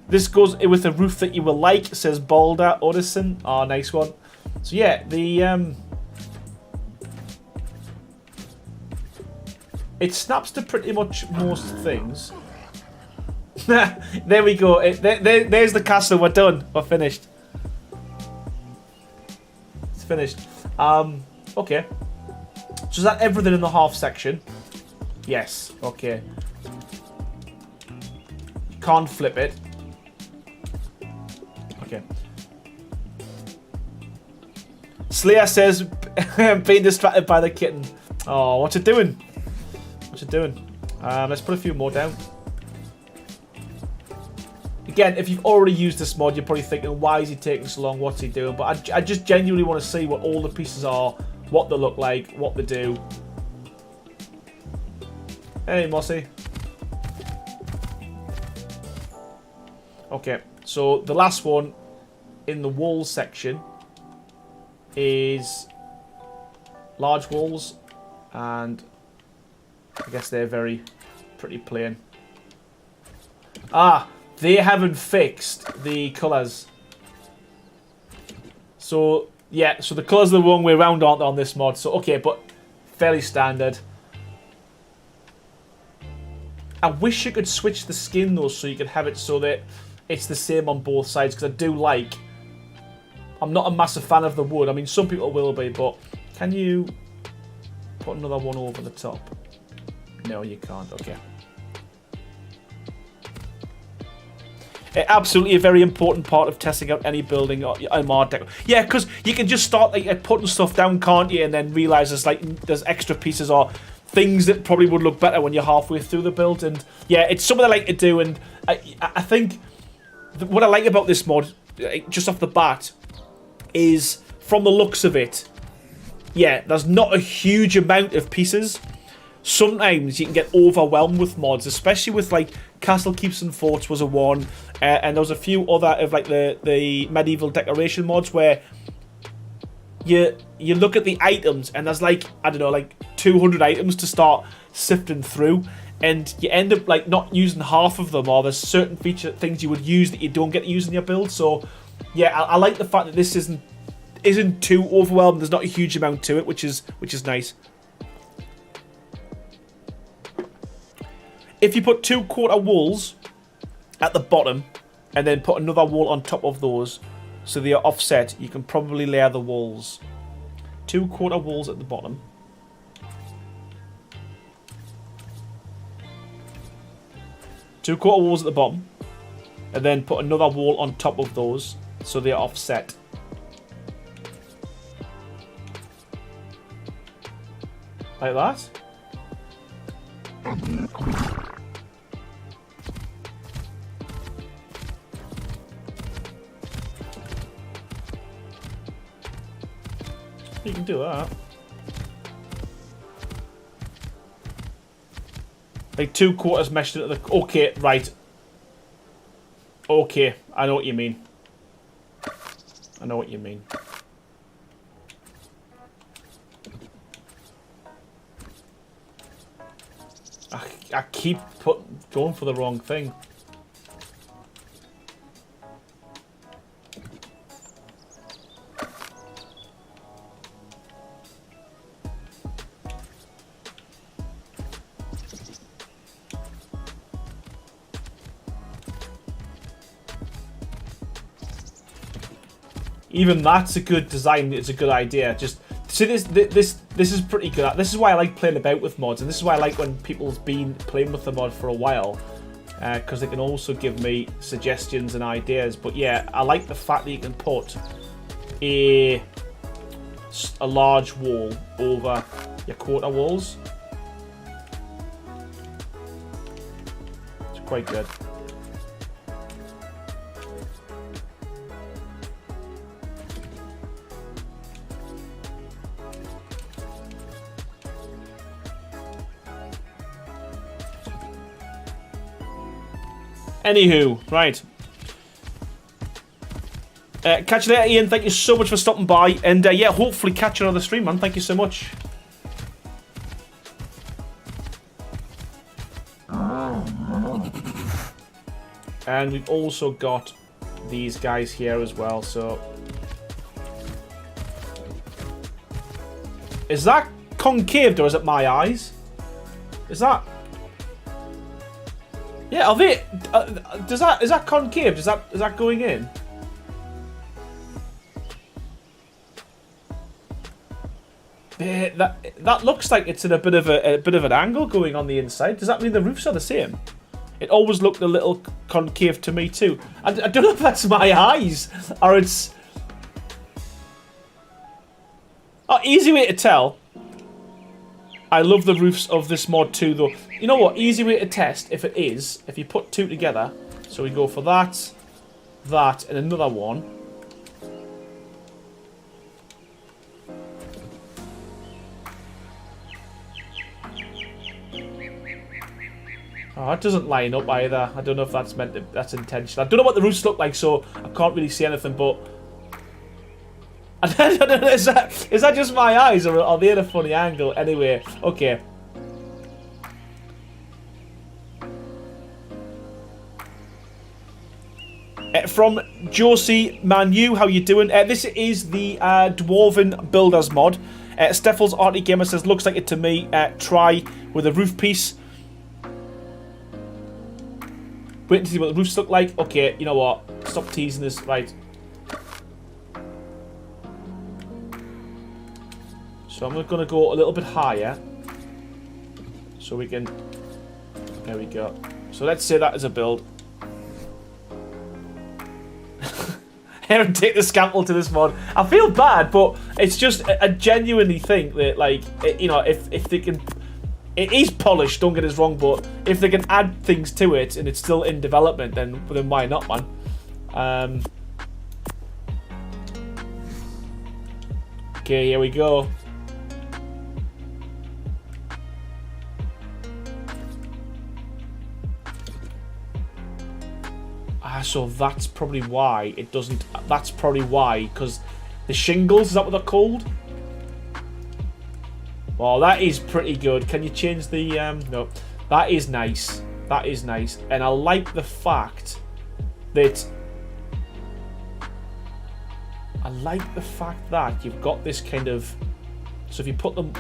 This goes with a roof that you will like, says Balder Odison. Oh, nice one. So yeah, it snaps to pretty much most things. There we go. There's the castle. We're done. We're finished. It's finished. Okay. So is that everything in the half section? Yes. Okay. You can't flip it. Okay. Slayer says, being distracted by the kitten. Oh, what's it doing? What's it doing? Let's put a few more down. Again, if you've already used this mod, you're probably thinking, why is he taking so long? What's he doing? But I just genuinely want to see what all the pieces are, what they look like, what they do. Hey, Mossy. Okay, so the last one in the walls section is large walls, and I guess they're pretty plain. Ah, they haven't fixed the colours. So, yeah, so the colours are the wrong way around, aren't they, on this mod? So, okay, but fairly standard. I wish you could switch the skin, though, so you could have it so that it's the same on both sides, because I do like... I'm not a massive fan of the wood. I mean, some people will be, but can you put another one over the top? No, you can't. Okay. Absolutely a very important part of testing out any building or mod deck. Yeah, because you can just start like putting stuff down, can't you? And then realise there's extra pieces or things that probably would look better when you're halfway through the build. And yeah, it's something I like to do. And I think what I like about this mod, just off the bat, is from the looks of it, yeah, there's not a huge amount of pieces. Sometimes you can get overwhelmed with mods, especially with like Castle Keeps and Forts was a one, and there was a few other of like the medieval decoration mods where you look at the items and there's like, I don't know, like 200 items to start sifting through, and you end up like not using half of them, or there's certain things you would use that you don't get to use in your build. So yeah, I like the fact that this isn't too overwhelmed. There's not a huge amount to it, which is nice. If you put 2 quarter walls at the bottom and then put another wall on top of those so they are offset, you can probably layer the walls. 2 quarter walls at the bottom. Two quarter walls at the bottom, and then put another wall on top of those so they are offset. Like that. You can do that. Like 2 quarters meshed into the... Okay, right. Okay, I know what you mean. I know what you mean. I keep going for the wrong thing. Even that's a good design. It's a good idea. Just see this is pretty good. This is why I like playing about with mods, and this is why I like when people's been playing with the mod for a while, because they can also give me suggestions and ideas. But yeah, I like the fact that you can put a large wall over your quarter walls. quite good. Anywho, right. Catch you later, Ian. Thank you so much for stopping by. And yeah, hopefully catch you on the stream, man. Thank you so much. And we've also got these guys here as well, so... Is that concaved or is it my eyes? Is that... Yeah, are they... is that concaved? Is that going in? That looks like it's in a bit of an angle going on the inside. Does that mean the roofs are the same? It always looked a little concave to me too. I don't know if that's my eyes or it's... Oh, easy way to tell. I love the roofs of this mod too, though. You know what? Easy way to test if it is, if you put two together. So we go for that, that, and another one. Oh, that doesn't line up either. I don't know if that's meant to, that's intentional. I don't know what the roofs look like, so I can't really see anything, but... I don't know, is that just my eyes, or are they at a funny angle? Anyway, okay. From Josie Manu, how you doing? This is the Dwarven Builders mod. Steffels Arty Gamer says, looks like it to me. Try with a roof piece. Waiting to see what the roofs look like. Okay, you know what? Stop teasing this. Right. So I'm going to go a little bit higher. So we can... There we go. So let's say that is a build. Aaron, take the scalpel to this mod. I feel bad, but it's just I genuinely think that, like, you know, if they can... It is polished, don't get us wrong, but if they can add things to it and it's still in development, then why not, man? Okay, here we go. So that's probably why it doesn't... That's probably why, because the shingles, is that what they're called? Well, that is pretty good. Can you change the... No. That is nice. That is nice. And I like the fact that... I like the fact that you've got this kind of... So if you put them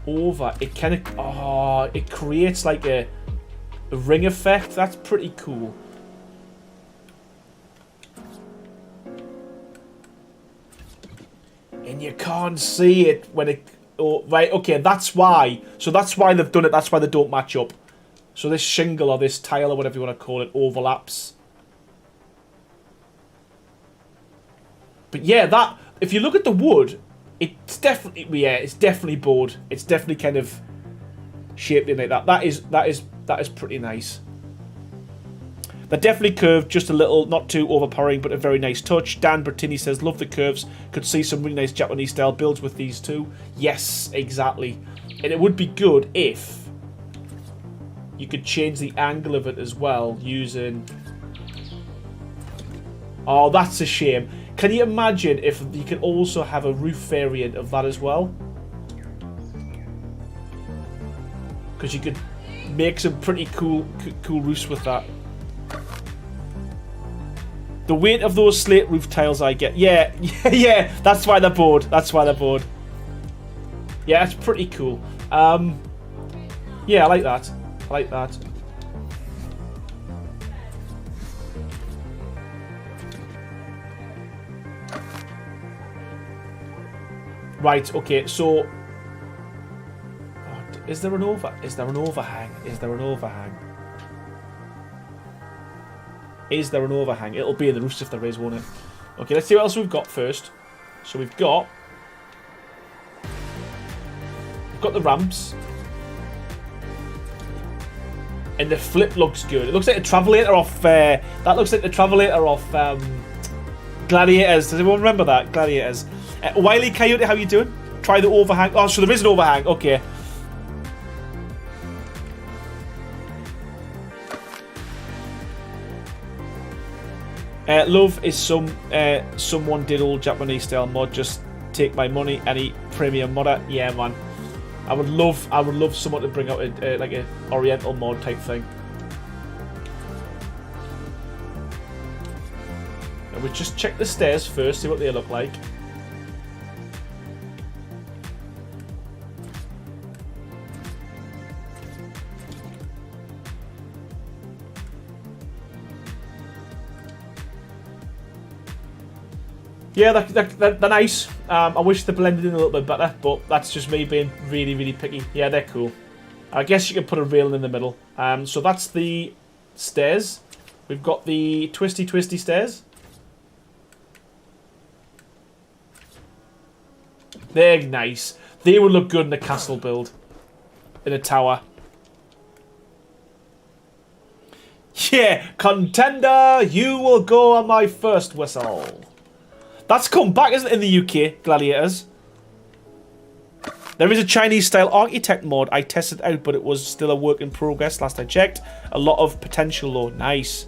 over, it kind of... Oh, it creates like a ring effect. That's pretty cool. And you can't see it when it... Oh, right, okay, that's why. So that's why they've done it. That's why they don't match up. So this shingle or this tile or whatever you want to call it overlaps. But yeah, that... If you look at the wood, it's definitely... Yeah, it's definitely bowed. It's definitely kind of shaped in like that. That is pretty nice. They're definitely curved, just a little, not too overpowering, but a very nice touch. Dan Bertini says, love the curves. Could see some really nice Japanese-style builds with these too. Yes, exactly. And it would be good if you could change the angle of it as well using... Oh, that's a shame. Can you imagine if you could also have a roof variant of that as well? Because you could make some pretty cool roofs with that. The weight of those slate roof tiles I get. Yeah, yeah, that's why they're bored. That's why they're bored. Yeah, that's pretty cool. Yeah, I like that. I like that. Right, okay, so... Is there an overhang? Is there an overhang? Is there an overhang? It'll be in the roofs if there is, won't it? Okay, let's see what else we've got first. So we've got the ramps. And the flip looks good. It looks like a Travelator off... that looks like the Travelator off Gladiators. Does everyone remember that? Gladiators. Wiley Coyote, how you doing? Try the overhang. Oh, so there is an overhang. Okay. Love is someone did old Japanese style mod. Just take my money. Any premium modder? Yeah, man. I would love someone to bring out like a Oriental mod type thing. And we just check the stairs first, see what they look like. Yeah, they're nice. I wish they blended in a little bit better, but that's just me being really, really picky. Yeah, they're cool. I guess you could put a railing in the middle. So that's the stairs. We've got the twisty stairs. They're nice. They would look good in a castle build. In a tower. Yeah, contender, you will go on my first whistle. That's come back, isn't it, in the UK, Gladiators? There is a Chinese-style architect mod. I tested out, but it was still a work in progress last I checked. A lot of potential, though. Nice.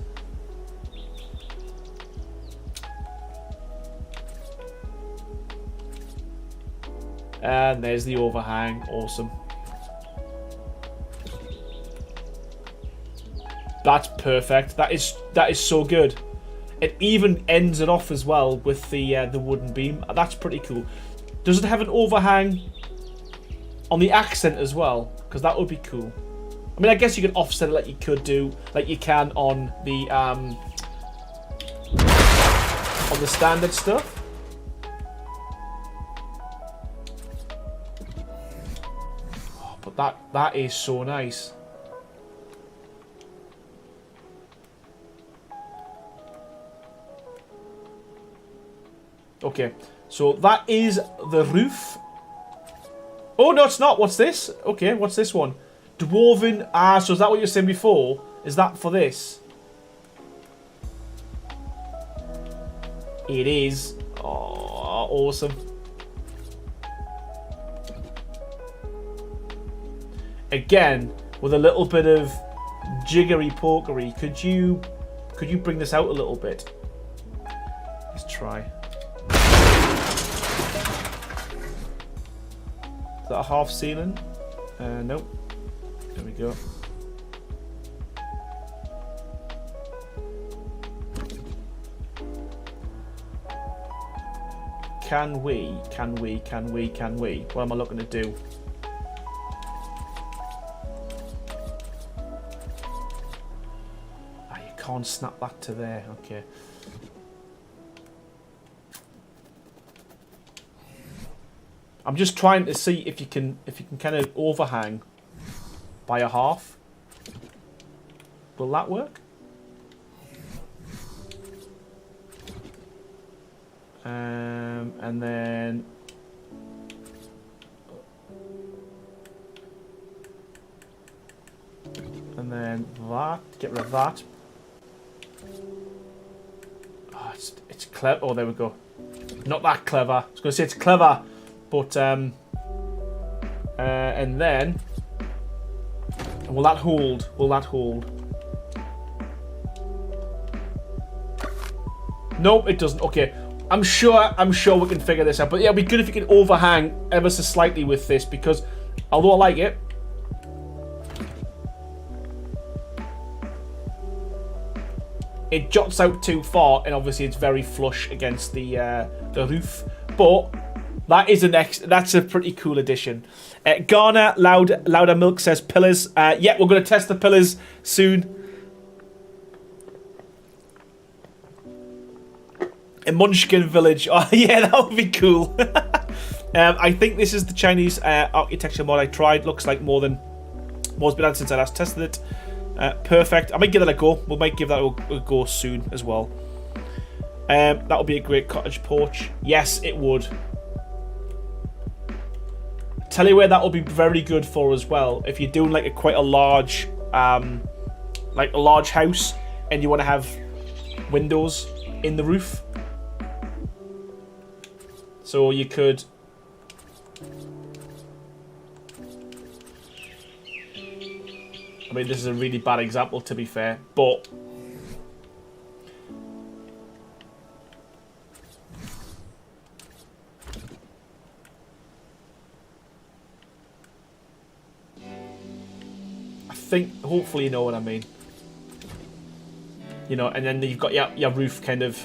And there's the overhang. Awesome. That's perfect. That is so good. It even ends it off as well with the wooden beam. That's pretty cool. Does it have an overhang on the accent as well? Because that would be cool. I mean, I guess you could offset it like you can on the standard stuff. Oh, but that is so nice. Okay, so that is the roof. Oh, no, it's not. What's this? Okay, what's this one? Dwarven. Ah, so is that what you were saying before? Is that for this? It is. Oh, awesome. Again, with a little bit of jiggery pokery, could you bring this out a little bit? Let's try. Is that a half ceiling? Nope. There we go. Can we? What am I looking to do? Ah, you can't snap that to there. Okay. I'm just trying to see if you can kind of overhang by a half. Will that work? And then that. Get rid of that. Oh, it's clever. Oh, there we go. Not that clever. I was going to say it's clever. But, and then, will that hold? Will that hold? Nope, it doesn't. Okay, I'm sure we can figure this out. But yeah, it'd be good if you could overhang ever so slightly with this, because although I like it, it jots out too far, and obviously it's very flush against the roof. But that is that's a pretty cool addition. Garner Louder Milk says pillars. Yeah, we're going to test the pillars soon. A Munchkin village. Oh yeah, that would be cool. I think this is the Chinese architecture mod I tried. Looks like more than what's been done since I last tested it. Perfect. I might give that a go. We might give that a go soon as well. That would be a great cottage porch. Yes, it would. Tell you where that will be very good for as well. If you're doing like quite a large like a large house and you want to have windows in the roof. So you could... I mean, this is a really bad example, to be fair, but... I think, hopefully you know what I mean. You know, and then you've got your roof kind of...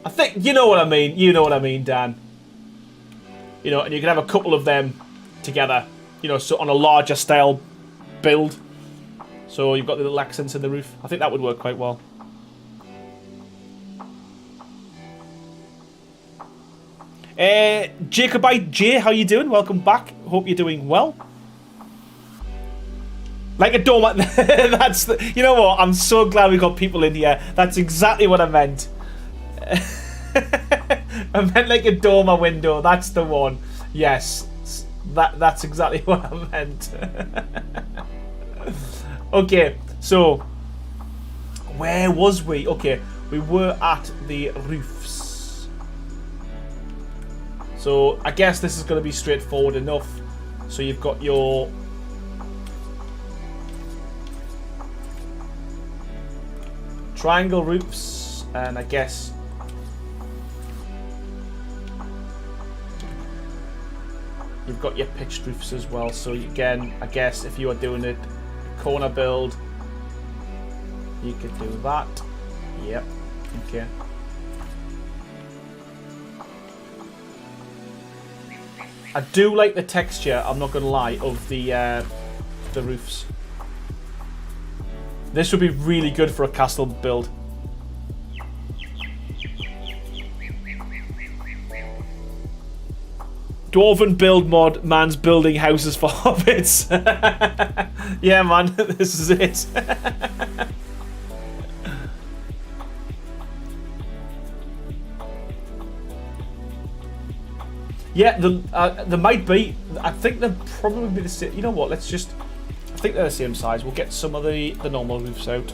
I think, you know what I mean. You know what I mean, Dan. You know, and you can have a couple of them together. You know, so on a larger style build. So you've got the little accents in the roof. I think that would work quite well. Jacobite J, how you doing? Welcome back. Hope you're doing well. Like a dormer. That's the, you know what? I'm so glad we got people in here. That's exactly what I meant. I meant like a dormer window. That's the one. Yes, that's exactly what I meant. Okay, so where was we? Okay, we were at the roofs. So I guess this is going to be straightforward enough. So you've got your triangle roofs, and I guess you've got your pitched roofs as well. So again, I guess if you are doing a corner build, you could do that. Yep. Okay. I do like the texture, I'm not gonna lie, of the roofs. This would be really good for a castle build. Dwarven build mod, man's building houses for hobbits. Yeah, man, this is it. Yeah, there might be. I think they'll probably be the same. You know what? Let's just. I think they're the same size. We'll get some of the normal roofs out.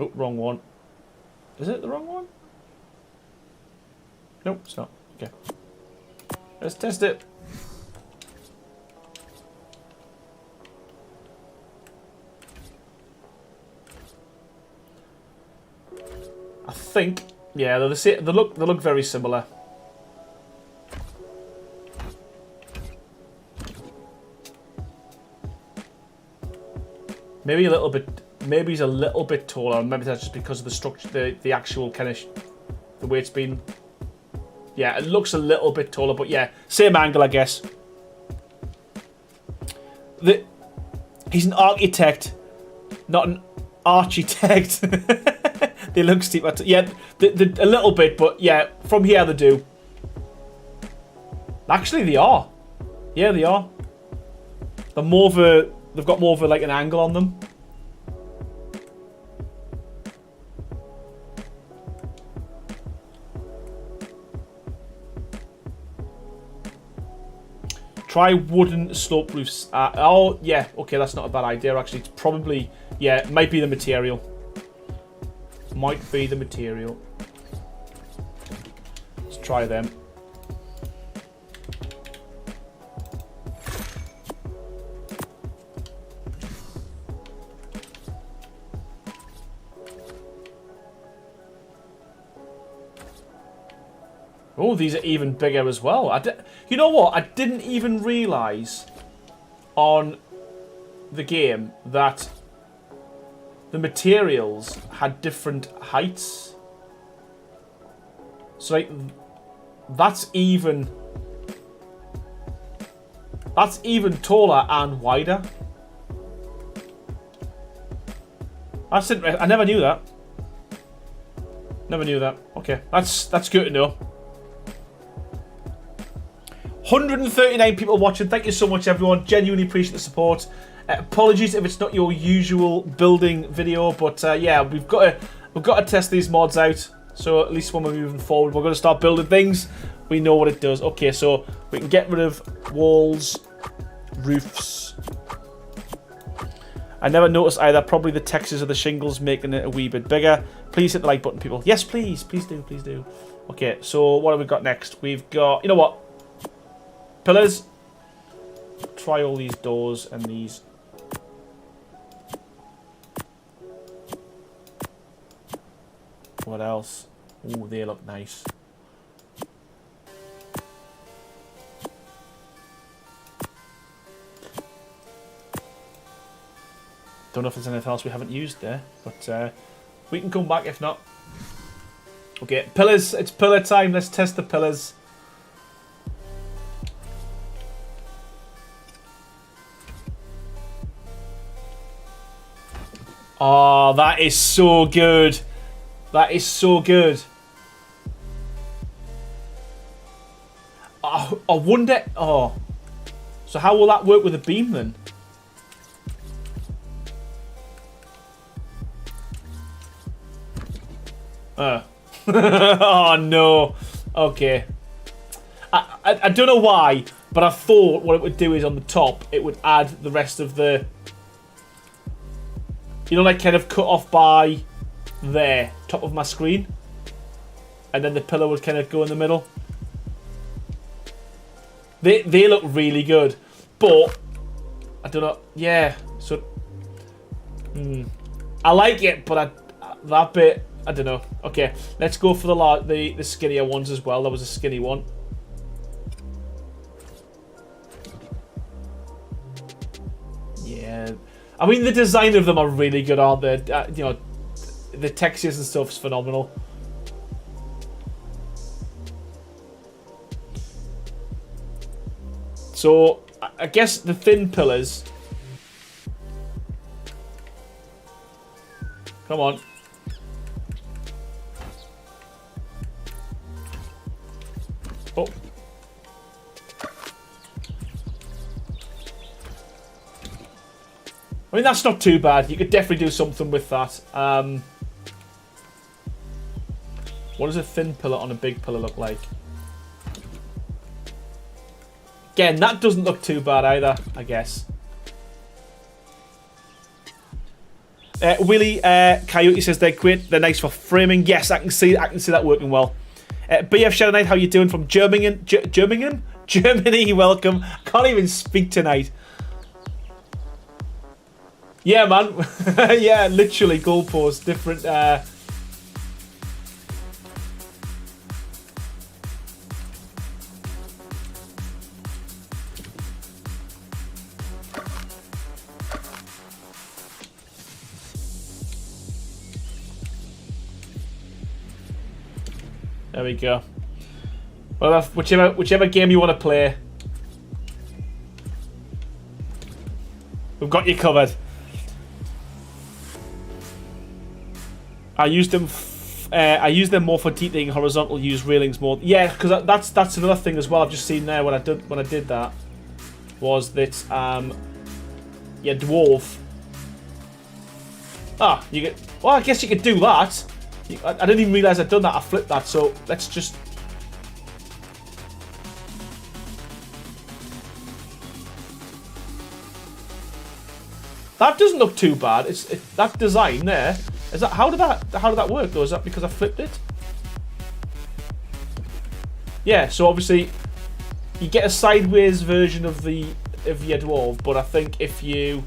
Oh, wrong one. Is it the wrong one? Nope, it's not. Okay. Let's test it. I think. Yeah, they're the same. They look very similar. Maybe a little bit. Maybe he's a little bit taller. Maybe that's just because of the structure, the actual kind of the way it's been. Yeah, it looks a little bit taller, but yeah, same angle, I guess. He's an architect, not an architect. They look steep. Yeah, a little bit, but yeah, from here they do. Actually, they are. Yeah, they are. They're more of a. They've got more of a, like an angle on them. Try wooden slope roofs. Oh, yeah. Okay, that's not a bad idea, actually. It's probably... Yeah, it might be the material. Might be the material. Let's try them. Oh, these are even bigger as well. You know what? I didn't even realise on the game that the materials had different heights. So, like, that's even taller and wider. That's interesting. I never knew that. Never knew that. Okay, that's good to know. 139 people watching. Thank you so much, everyone. Genuinely appreciate the support. Apologies if it's not your usual building video, but yeah, we've got to test these mods out. So at least when we're moving forward, we're going to start building things. We know what it does. Okay, so we can get rid of walls, roofs. I never noticed either. Probably the textures of the shingles making it a wee bit bigger. Please hit the like button, people. Yes, please. Please do. Please do. Okay, so what have we got next? We've got... You know what? Pillars. Try all these doors and these... What else? Ooh, they look nice. Don't know if there's anything else we haven't used there, but we can come back if not. Okay, pillars. It's pillar time. Let's test the pillars. Oh, that is so good. That is so good. Oh, I wonder... Oh. So how will that work with a beam then? Oh no. Okay. I don't know why, but I thought what it would do is on the top, it would add the rest of the... You know, like kind of cut off by... there, top of my screen, and then the pillar would kind of go in the middle. They look really good, but I don't know. Yeah, so I like it, but that bit I don't know. Okay, let's go for the skinnier ones as well. There was a skinny one. Yeah, I mean the design of them are really good, aren't they? You know. The textures and stuff's phenomenal. So, I guess the thin pillars... Come on. Oh. I mean, that's not too bad. You could definitely do something with that. What does a thin pillar on a big pillar look like? Again, that doesn't look too bad either, I guess. Willie Coyote says they're great. They're nice for framing. Yes, I can see that working well. BF Shadow Knight, how you doing from Germany? Germany, welcome. Can't even speak tonight. Yeah, man. Yeah, literally goalposts, different. There we go. Well, whichever game you want to play, we've got you covered. I use them more for deep digging horizontal. Use railings more. Yeah, because that's another thing as well. I've just seen there when I did that was that yeah, dwarf. Ah, you get. Well, I guess you could do that. I didn't even realise I'd done that. I flipped that. So let's just. That doesn't look too bad. It's that design there. Is that how did that work though? Is that because I flipped it? Yeah. So obviously, you get a sideways version of your dwarf, but I think if you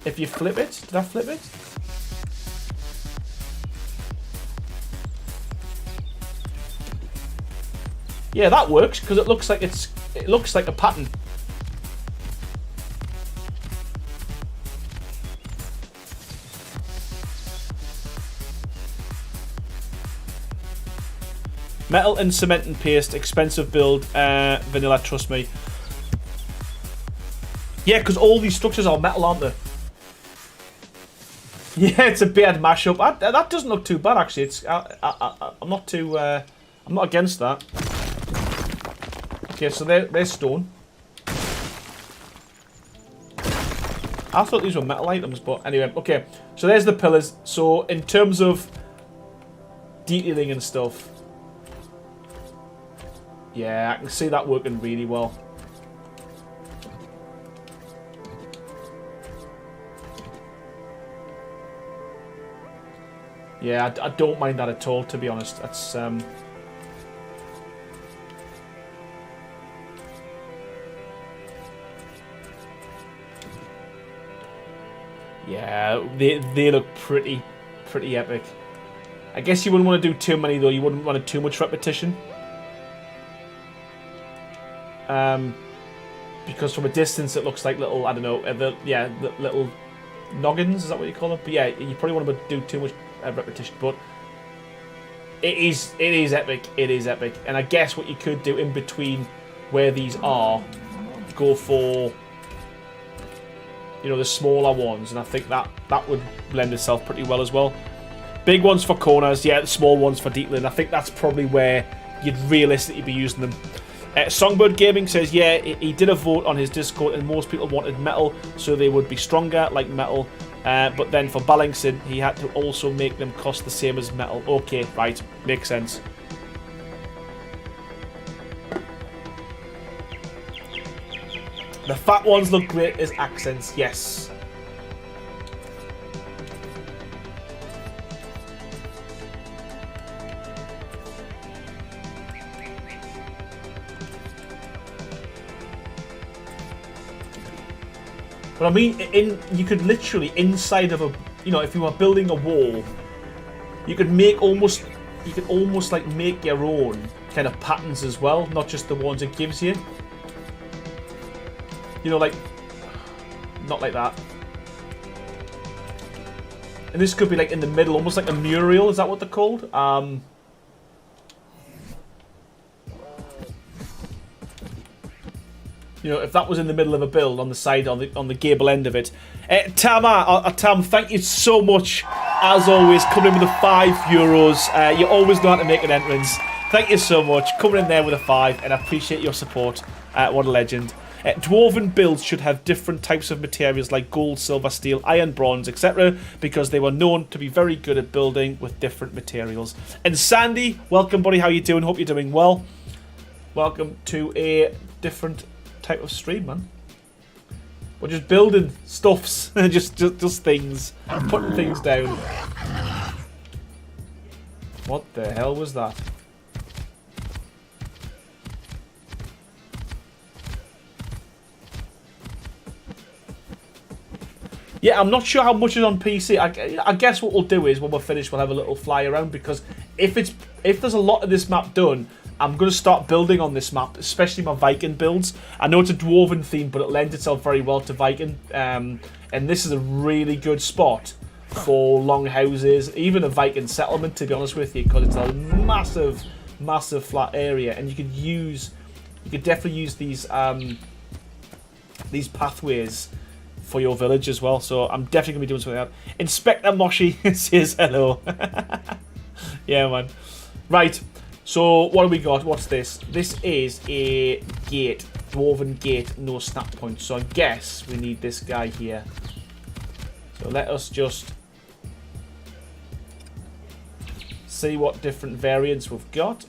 flip it, did I flip it? Yeah, that works because it looks like a pattern. Metal and cement and paste, expensive build, vanilla, trust me. Yeah, because all these structures are metal, aren't they? Yeah, it's a bad mashup. That doesn't look too bad, actually. It's I'm not too. I'm not against that. Okay, so there's stone. I thought these were metal items, but anyway. Okay, so there's the pillars. So in terms of detailing and stuff. Yeah, I can see that working really well. Yeah, I don't mind that at all, to be honest. That's yeah, they look pretty epic. I guess you wouldn't want to do too many though. You wouldn't want too much repetition. Because from a distance it looks like little, I don't know, little noggins. Is that what you call them? But yeah, you probably want to do too much repetition. But it is epic. It is epic. And I guess what you could do in between where these are, go for, you know, the smaller ones, and I think that would lend itself pretty well as well. Big ones for corners, yeah, the small ones for detailing. I think that's probably where you'd realistically be using them. Songbird Gaming says, yeah, he did a vote on his Discord and most people wanted metal, so they would be stronger like metal. But then for balancing, he had to also make them cost the same as metal. Okay, right, makes sense. The fat ones look great as accents, yes. But I mean, you could literally inside of a, you know, if you were building a wall, you could almost like make your own kind of patterns as well, not just the ones it gives you. You know, like, not like that. And this could be like in the middle, almost like a mural. Is that what they're called? You know, if that was in the middle of a build on the side, on the gable end of it. Tam, thank you so much, as always, coming in with the €5. You always know how to make an entrance. Thank you so much, coming in there with a 5, and I appreciate your support. What a legend. Dwarven builds should have different types of materials like gold, silver, steel, iron, bronze, etc. because they were known to be very good at building with different materials. And Sandy, welcome buddy, how you doing? Hope you're doing well. Welcome to a different type of stream, man. We're just building stuffs, just things, putting things down. What the hell was that? Yeah, I'm not sure how much is on PC. I guess what we'll do is when we're finished, we'll have a little fly around, because if there's a lot of this map done, I'm going to start building on this map, especially my Viking builds. I know it's a Dwarven theme, but it lends itself very well to Viking. And this is a really good spot for long houses, even a Viking settlement, to be honest with you, because it's a massive, massive flat area, and you could definitely use these pathways for your village as well. So I'm definitely going to be doing something like that. Inspector Moshi says hello. Yeah, man. Right. So what do we got? What's this? This is a gate. Dwarven gate, no snap point. So I guess we need this guy here. So let us just see what different variants we've got.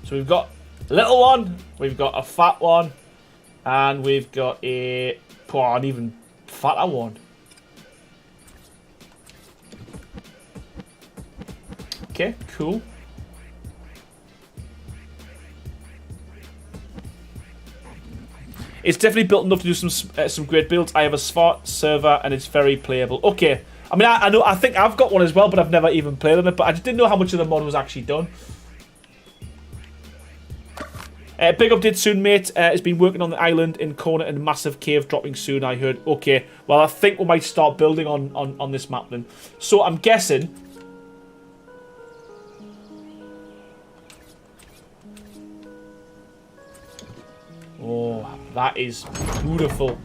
So we've got a little one, we've got a fat one, and we've got an even fatter one. Okay, cool. It's definitely built enough to do some great builds. I have a smart server and it's very playable. Okay, I mean I think I've got one as well, but I've never even played on it. But I just didn't know how much of the mod was actually done. Big update soon, mate. Has been working on the island in corner and massive cave dropping soon, I heard. Okay, well I think we might start building on this map then. So I'm guessing. Oh, that is beautiful.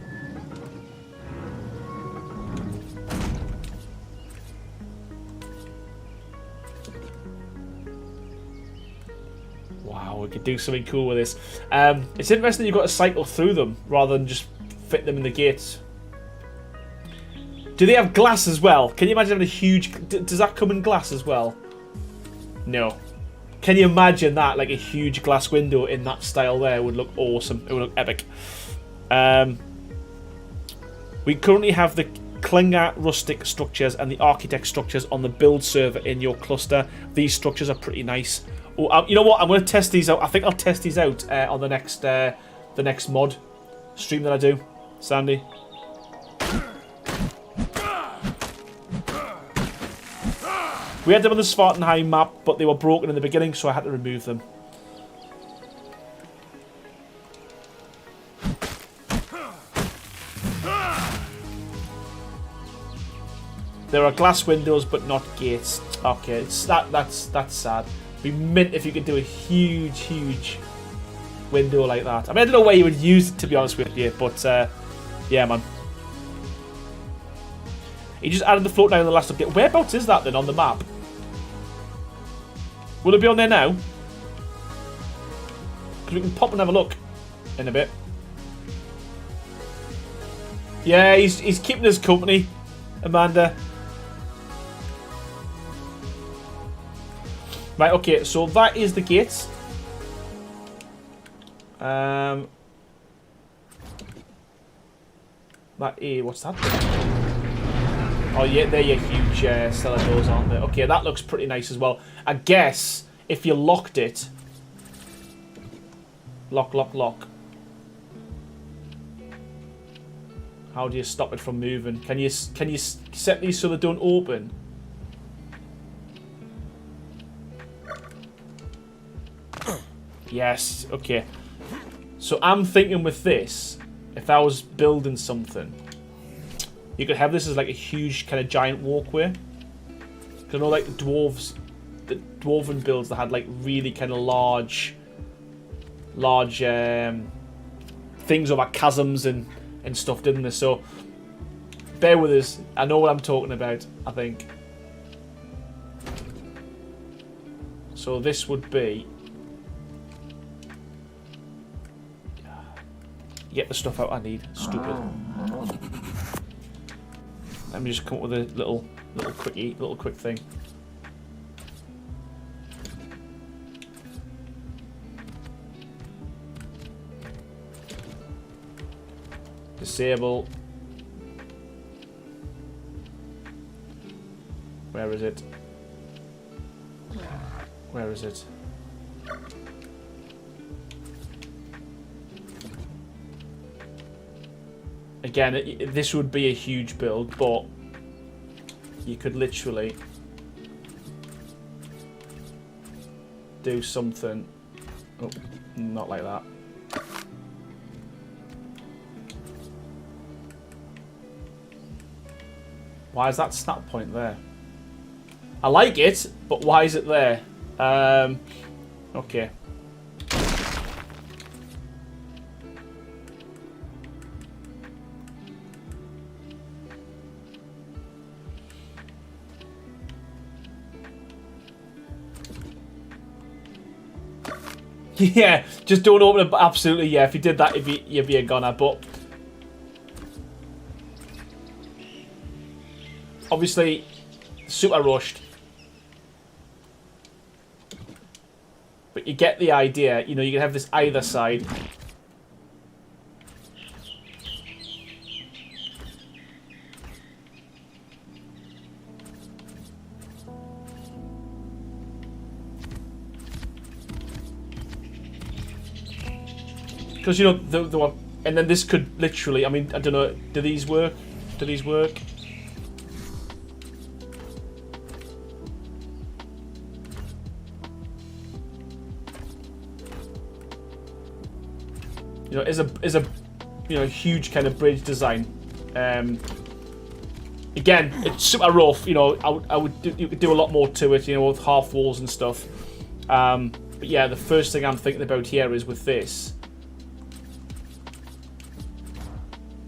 Wow, we could do something cool with this. It's interesting that you've got to cycle through them rather than just fit them in the gates. Do they have glass as well? Can you imagine having a huge... Does that come in glass as well? No. Can you imagine that? Like a huge glass window in that style there would look awesome. It would look epic. We currently have the Klinger rustic structures and the architect structures on the build server in your cluster. These structures are pretty nice. Oh, you know what? I'm going to test these out. I think I'll test these out on the next mod stream that I do. Sandy. We had them on the Svartenheim map, but they were broken in the beginning, so I had to remove them. There are glass windows, but not gates. Okay, that's sad. It'd be mint if you could do a huge window like that. I mean, I don't know where you would use it, to be honest with you, but yeah, man. He just added the float down in the last update. Whereabouts is that then on the map? Will it be on there now? Because we can pop and have a look in a bit. Yeah, he's keeping us company, Amanda. Right, okay, so that is the gates. That what's that thing? Oh yeah, they're your huge cellar doors, aren't they? Okay, that looks pretty nice as well. I guess if you locked it, lock. How do you stop it from moving? Can you set these so they don't open? Yes. Okay. So I'm thinking with this, if I was building something, you could have this as like a huge kind of giant walkway. Because I know like the Dwarven builds that had like really kind of large things over chasms and stuff, didn't they? So bear with us. I know what I'm talking about, I think. So this would be... Get the stuff out I need. Stupid. Let me just come up with a little quick thing. Disable. Where is it? Where is it? Again, this would be a huge build, but you could literally do something. Oh, not like that. Why is that snap point there? I like it, but why is it there? Okay. Yeah, just don't open it. Absolutely, yeah. If you did that, you'd be a goner. But obviously, super rushed. But you get the idea. You know, you can have this either side. Because, you know, the one... And then this could literally... I mean, I don't know. Do these work? Do these work? You know, is a you know, huge kind of bridge design. Again, it's super rough. You know, you could do a lot more to it. You know, with half walls and stuff. But yeah, the first thing I'm thinking about here is with this.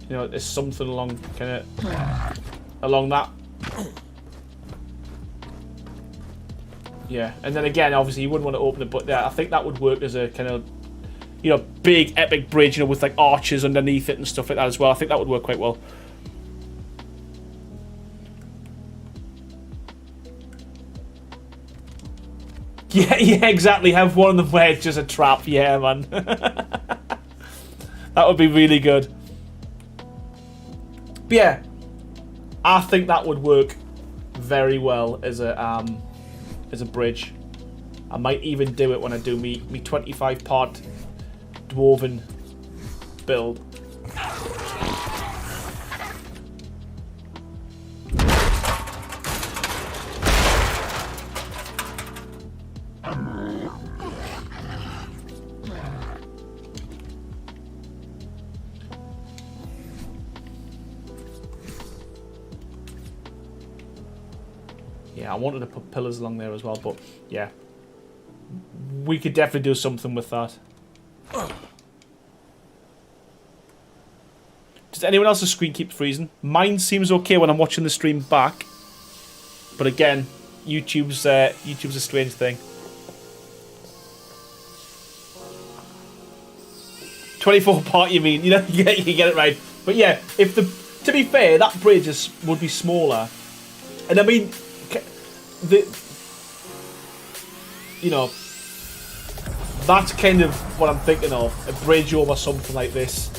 You know, there's something along kind of along that. Yeah, and then again, obviously you wouldn't want to open it, but yeah, I think that would work as a kind of, you know, big epic bridge, you know, with like arches underneath it and stuff like that as well. I think that would work quite well. Yeah, yeah, exactly. Have one of them where it's just a trap. Yeah, man. That would be really good. But yeah, I think that would work very well as a bridge. I might even do it when I do me 25-part Dwarven build. Yeah, I wanted to put pillars along there as well, but yeah. We could definitely do something with that. Does anyone else's screen keep freezing? Mine seems okay when I'm watching the stream back. But again, YouTube's a strange thing. 24-part, you mean? You know, you get it right. But yeah, to be fair, that bridge would be smaller. And I mean, that's kind of what I'm thinking of. A bridge over something like this.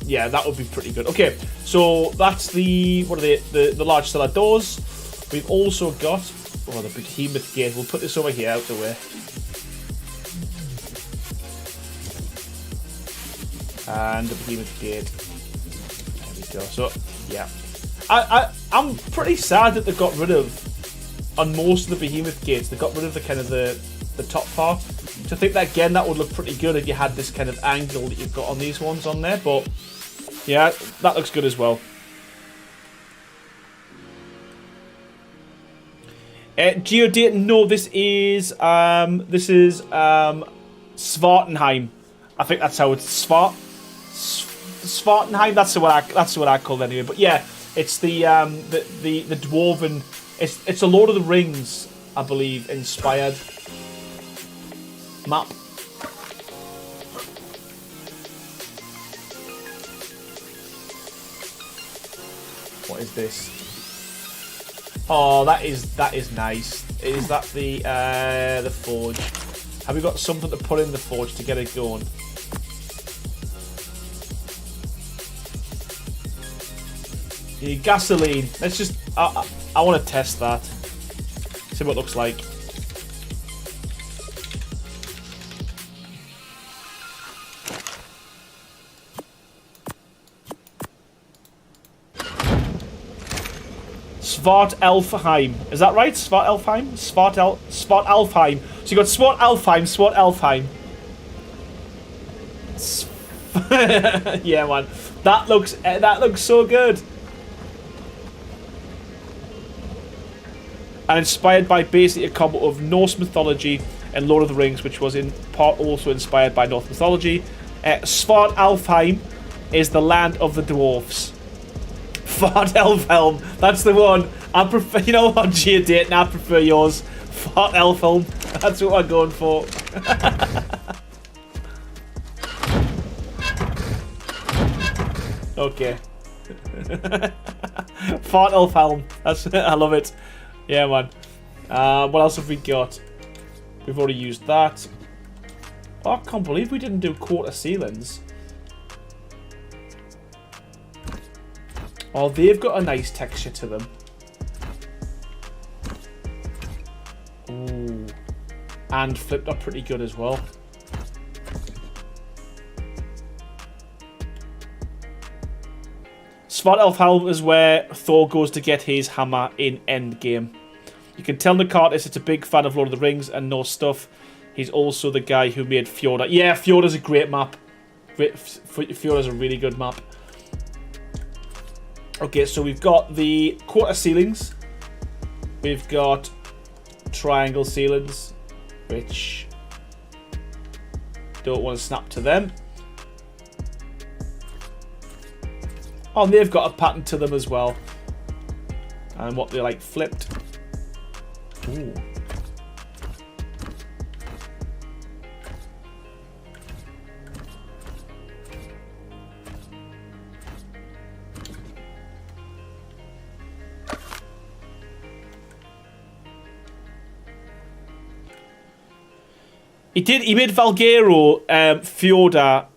Yeah, that would be pretty good. Okay, so that's the large cellar doors. We've also got the behemoth gate. We'll put this over here out the way. And the behemoth gate. There we go. So yeah, I'm pretty sad that they got rid of, on most of the behemoth gates, they got rid of the kind of the top part. So I think that again that would look pretty good if you had this kind of angle that you've got on these ones on there. But yeah, that looks good as well. Geodate, no, this is Svartenheim. I think that's how it's Svartenheim. That's what I call it anyway. But yeah, it's the Dwarven. It's a Lord of the Rings, I believe, inspired map. What is this? Oh, that is nice. Is that the forge? Have we got something to put in the forge to get it going? You need gasoline. Let's just. I want to test that. See what it looks like. Svartalfheim. Is that right? Svartalfheim? Svartalfheim. So you got Svartalfheim, Svartalfheim. Yeah, man. That looks so good. And inspired by basically a combo of Norse mythology and Lord of the Rings, which was in part also inspired by Norse mythology. Svartalfheim is the land of the dwarfs. Svartalfheim, that's the one. I prefer, you know what, Geodate, I prefer yours. Svartalfheim, that's what I'm going for. Okay. Svartalfheim, I love it. Yeah, man. What else have we got? We've already used that. Oh, I can't believe we didn't do quarter ceilings. Oh, they've got a nice texture to them. Ooh. And flipped up pretty good as well. Svartalfheim is where Thor goes to get his hammer in Endgame. You can tell Nicartis it's a big fan of Lord of the Rings and Norse stuff. He's also the guy who made Fjorda. Yeah, Fjorda's a great map. Fjorda's a really good map. Okay, so we've got the quarter ceilings. We've got triangle ceilings, which don't want to snap to them. Oh, and they've got a pattern to them as well. And what they're like flipped. Ooh. He did. He made Valgero, Fjorda,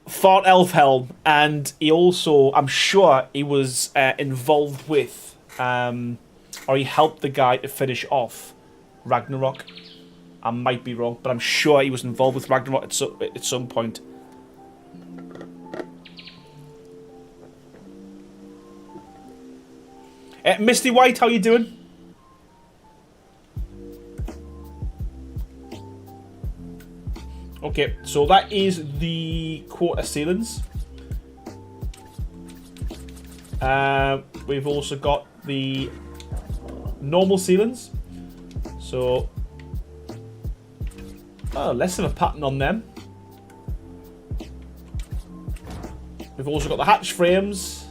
Fart Elf Helm, and he also, I'm sure, he was involved with, or he helped the guy to finish off Ragnarok. I might be wrong, but I'm sure he was involved with Ragnarok at some point. Misty White, how you doing? Okay, so that is the quarter ceilings. We've also got the normal ceilings. So, less of a pattern on them. We've also got the hatch frames.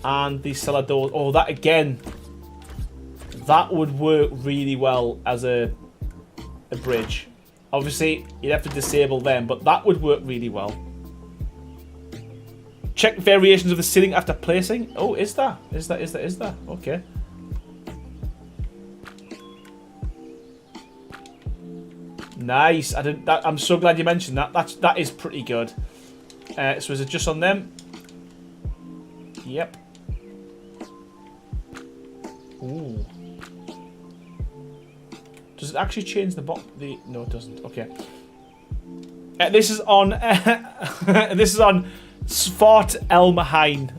And the cellar doors. Oh, that again. That would work really well as a bridge. Obviously, you'd have to disable them, but that would work really well. Check variations of the ceiling after placing. Oh, is there? Is there? Okay. Nice. I'm so glad you mentioned that. That is pretty good. So is it just on them? Yep. Ooh. Does it actually change the box? No, it doesn't. Okay. This is on. This is on Svart Elmheim.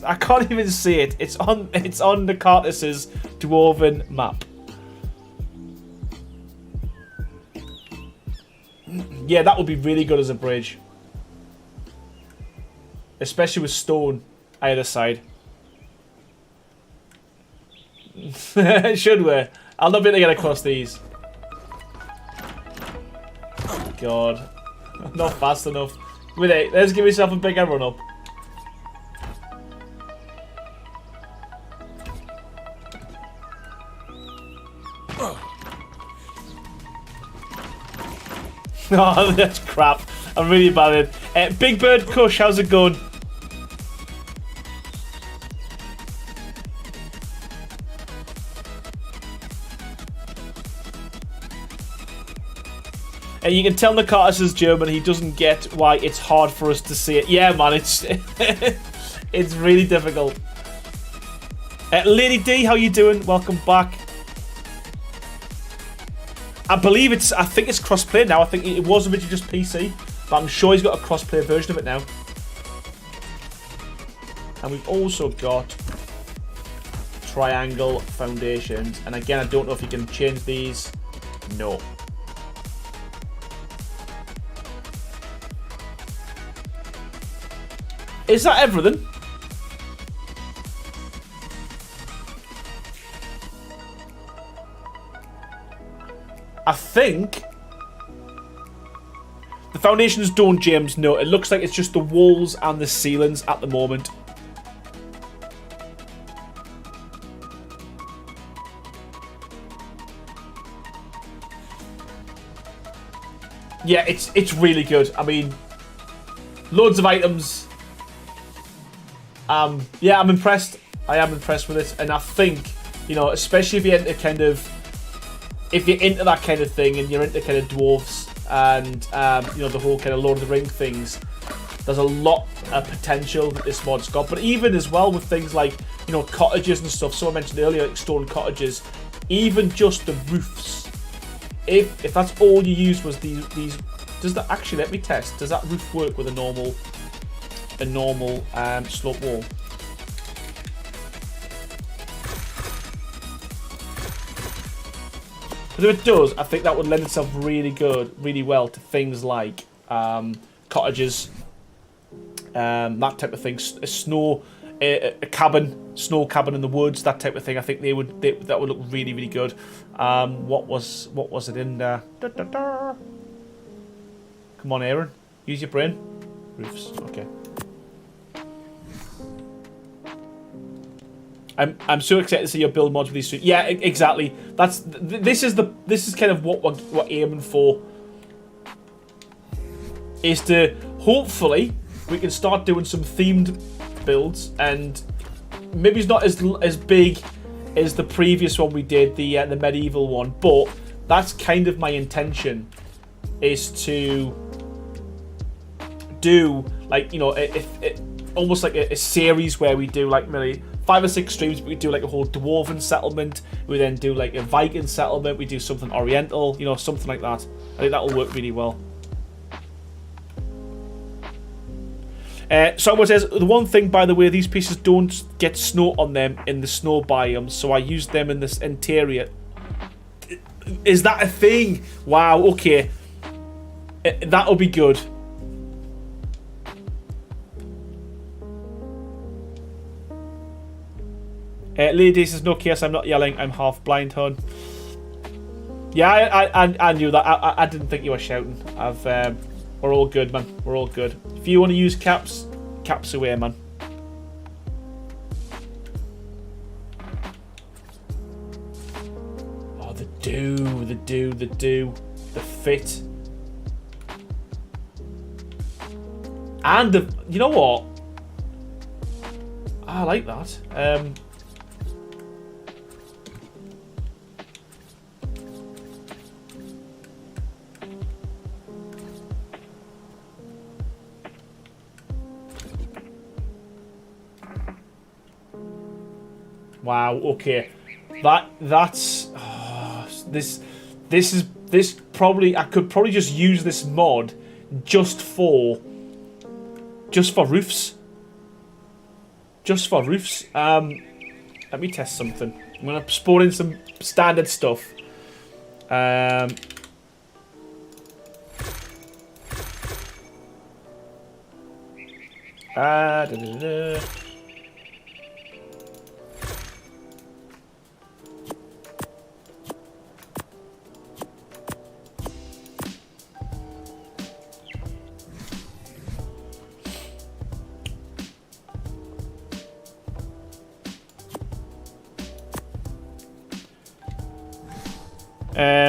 I can't even see it. It's on the Cartus's Dwarven map. Yeah, that would be really good as a bridge, especially with stone either side. Should we? I'll not be able to get across these. Oh God, not fast enough. Wait, let's give yourself a bigger run up. Oh, that's crap. I'm really bad at it. Big Bird Kush, how's it going? And you can tell Nakatis is German. He doesn't get why it's hard for us to see it. Yeah, man, it's it's really difficult. Lady D, how you doing? Welcome back. I think it's crossplay now. I think it was originally just PC, but I'm sure he's got a crossplay version of it now. And we've also got triangle foundations. And again, I don't know if you can change these. No. Is that everything? I think the foundations don't, James. No, it looks like it's just the walls and the ceilings at the moment. Yeah, it's really good. I mean, loads of items. Yeah, I'm impressed. I am impressed with it, and I think, you know, especially if you're into that kind of thing, and you're into kind of dwarves and you know, the whole kind of Lord of the Ring things, there's a lot of potential that this mod's got. But even as well with things like, you know, cottages and stuff. So I mentioned earlier, like stone cottages, even just the roofs. If that's all you use was these, does that actually, let me test? Does that roof work with a normal slope wall? Because if it does, I think that would lend itself really well to things like cottages, that type of thing, a cabin, snow cabin in the woods, that type of thing. I think that would look really good. What was it in there? Come on, Aaron, use your brain. Roofs, okay. I'm so excited to see your build mods with these. Yeah, exactly. This is kind of what we're aiming for. Is to hopefully we can start doing some themed builds, and maybe it's not as big as the previous one we did, the medieval one. But that's kind of my intention, is to do like, you know, almost like a series where we do like maybe 5 or 6 streams, but we do like a whole Dwarven settlement. We then do like a Viking settlement. We do something Oriental, you know, something like that. I think that will work really well. Someone says, the one thing, by the way, these pieces don't get snow on them in the snow biome, so I use them in this interior. Is that a thing? Wow, okay. That'll be good. Lady says, no case, I'm not yelling, I'm half blind, hon. Yeah, I knew that. I didn't think you were shouting. We're all good, man. We're all good. If you want to use caps, caps away, man. Oh, the fit. And the, you know what? I like that. Wow. Okay. That's this probably, I could probably just use this mod just for roofs. Just for roofs. Let me test something. I'm gonna spawn in some standard stuff. Da, da, da, da.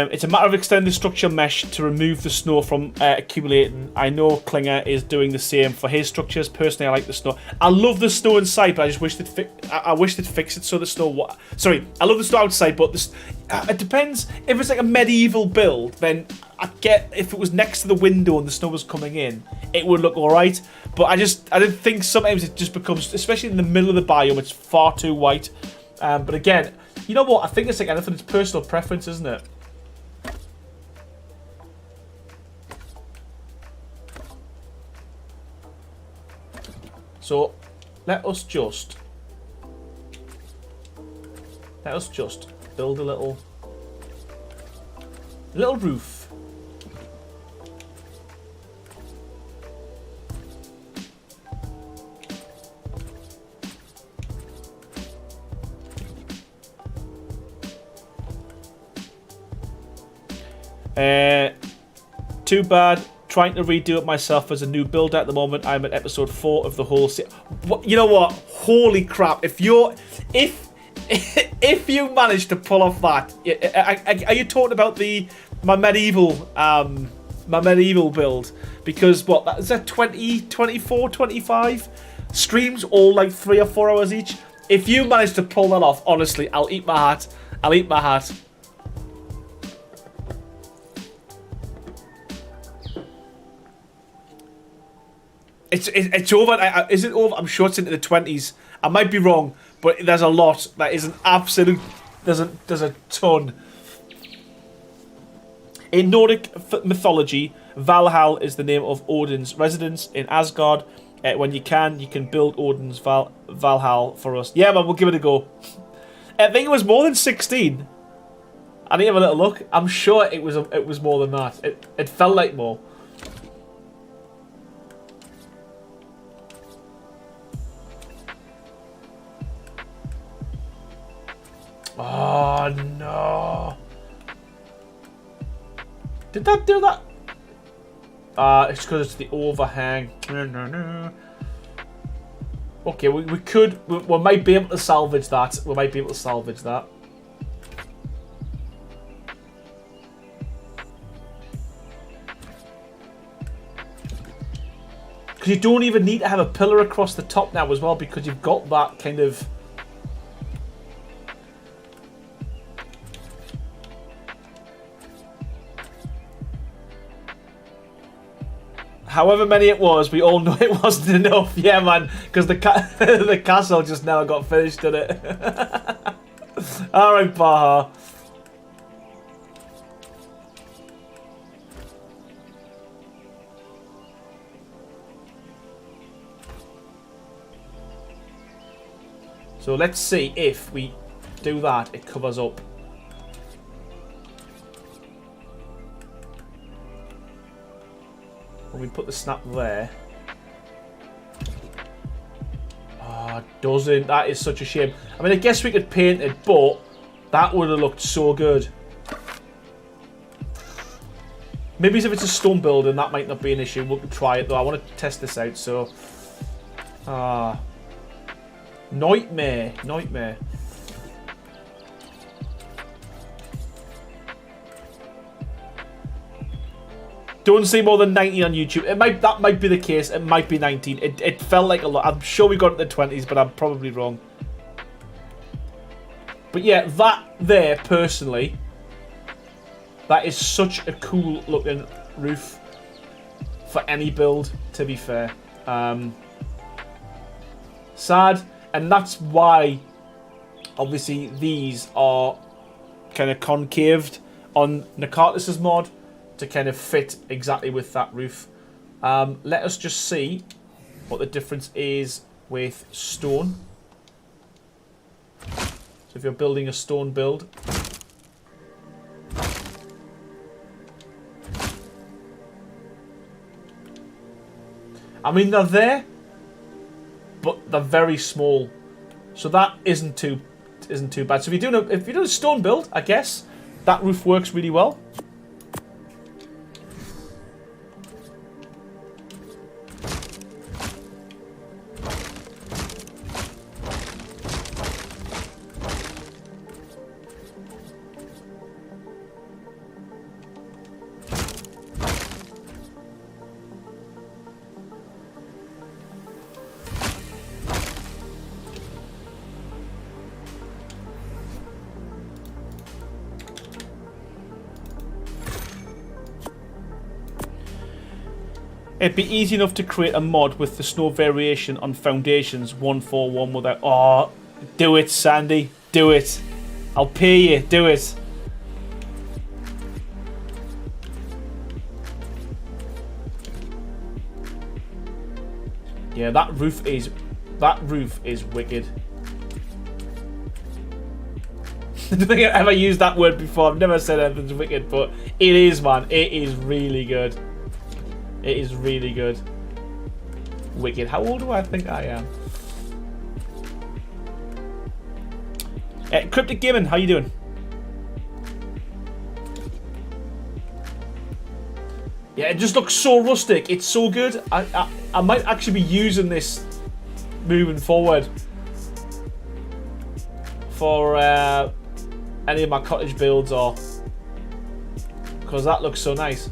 It's a matter of extending structure mesh to remove the snow from accumulating. I know Klinger is doing the same for his structures. Personally, I like the snow. I love the snow inside, but I just wish I wish they'd fix it so the snow. Sorry, I love the snow outside, but it depends. If it's like a medieval build, then I get if it was next to the window and the snow was coming in, it would look all right. But I didn't think sometimes it just becomes, especially in the middle of the biome, it's far too white. But again, you know what? I think it's like anything. It's personal preference, isn't it? So let us just build a little roof. Too bad. Trying to redo it myself as a new builder at the moment. I'm at episode 4 of the whole series. You know what? Holy crap! If you manage to pull off that, are you talking about my medieval build? Because what, is that 20, 24, 25 streams, all like 3 or 4 hours each? If you manage to pull that off, honestly, I'll eat my hat. I'll eat my hat. It's over. Is it over? I'm sure it's into the 20s. I might be wrong, but there's a lot. That is an absolute. There's a ton. In Nordic mythology, Valhall is the name of Odin's residence in Asgard. When you can build Odin's Valhall for us. Yeah, man, we'll give it a go. I think it was more than 16. I need to have a little look. I'm sure it was more than that. It felt like more. Oh no! Did that do that? It's because it's the overhang. Okay, we might be able to salvage that. We might be able to salvage that. Because you don't even need to have a pillar across the top now as well, because you've got that kind of. However many it was, we all know it wasn't enough. Yeah, man, because the the castle just now got finished, didn't it? All right, Baha. So let's see if we do that, it covers up. When we put the snap there. Oh, it doesn't. That is such a shame. I mean, I guess we could paint it, but that would have looked so good. Maybe if it's a stone building, that might not be an issue. We could try it, though. I want to test this out, so... Nightmare. Nightmare. Don't see more than 19 on YouTube. That might be the case. It might be 19. It felt like a lot. I'm sure we got it in the 20s, but I'm probably wrong. But yeah, that there, personally, that is such a cool looking roof for any build, to be fair. Sad. And that's why, obviously, these are kind of concaved on Nicartus's mod to kind of fit exactly with that roof. Let us just see what the difference is with stone. So if you're building a stone build, I mean, they're there, but they're very small, so that isn't too bad. So if you're doing a stone build, I guess that roof works really well. It'd be easy enough to create a mod with the snow variation on foundations 141 without... Oh, do it, Sandy. Do it. I'll pay you. Do it. Yeah, that roof is wicked. I don't think I've ever used that word before. I've never said anything's wicked, but it is, man. It is really good. It is really good. Wicked. How old do I think I am? Cryptic Gaming, how you doing? Yeah, it just looks so rustic. It's so good. I might actually be using this moving forward for any of my cottage builds, or because that looks so nice.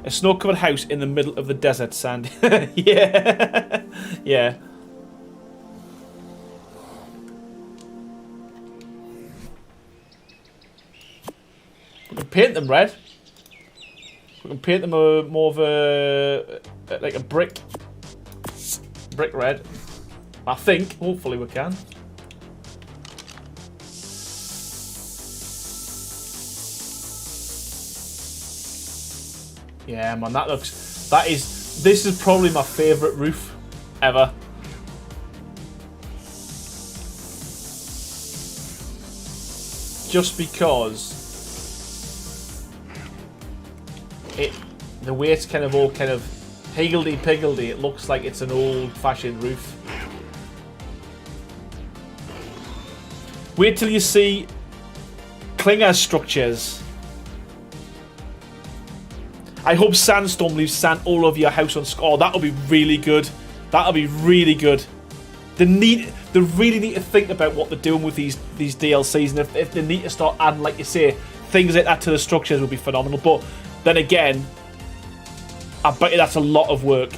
A snow-covered house in the middle of the desert, Sandy. Yeah. Yeah. We can paint them red. We can paint them more of a... like a brick red. I think. Hopefully we can. Yeah, man, this is probably my favourite roof ever. Just because the way it's kind of all kind of higgledy-piggledy, it looks like it's an old-fashioned roof. Wait till you see Klinger structures. I hope Sandstorm leaves sand all over your house on... Oh, that'll be really good. That'll be really good. They really need to think about what they're doing with these DLCs, and if they need to start adding, like you say, things like that to the structures would be phenomenal. But then again, I bet you that's a lot of work.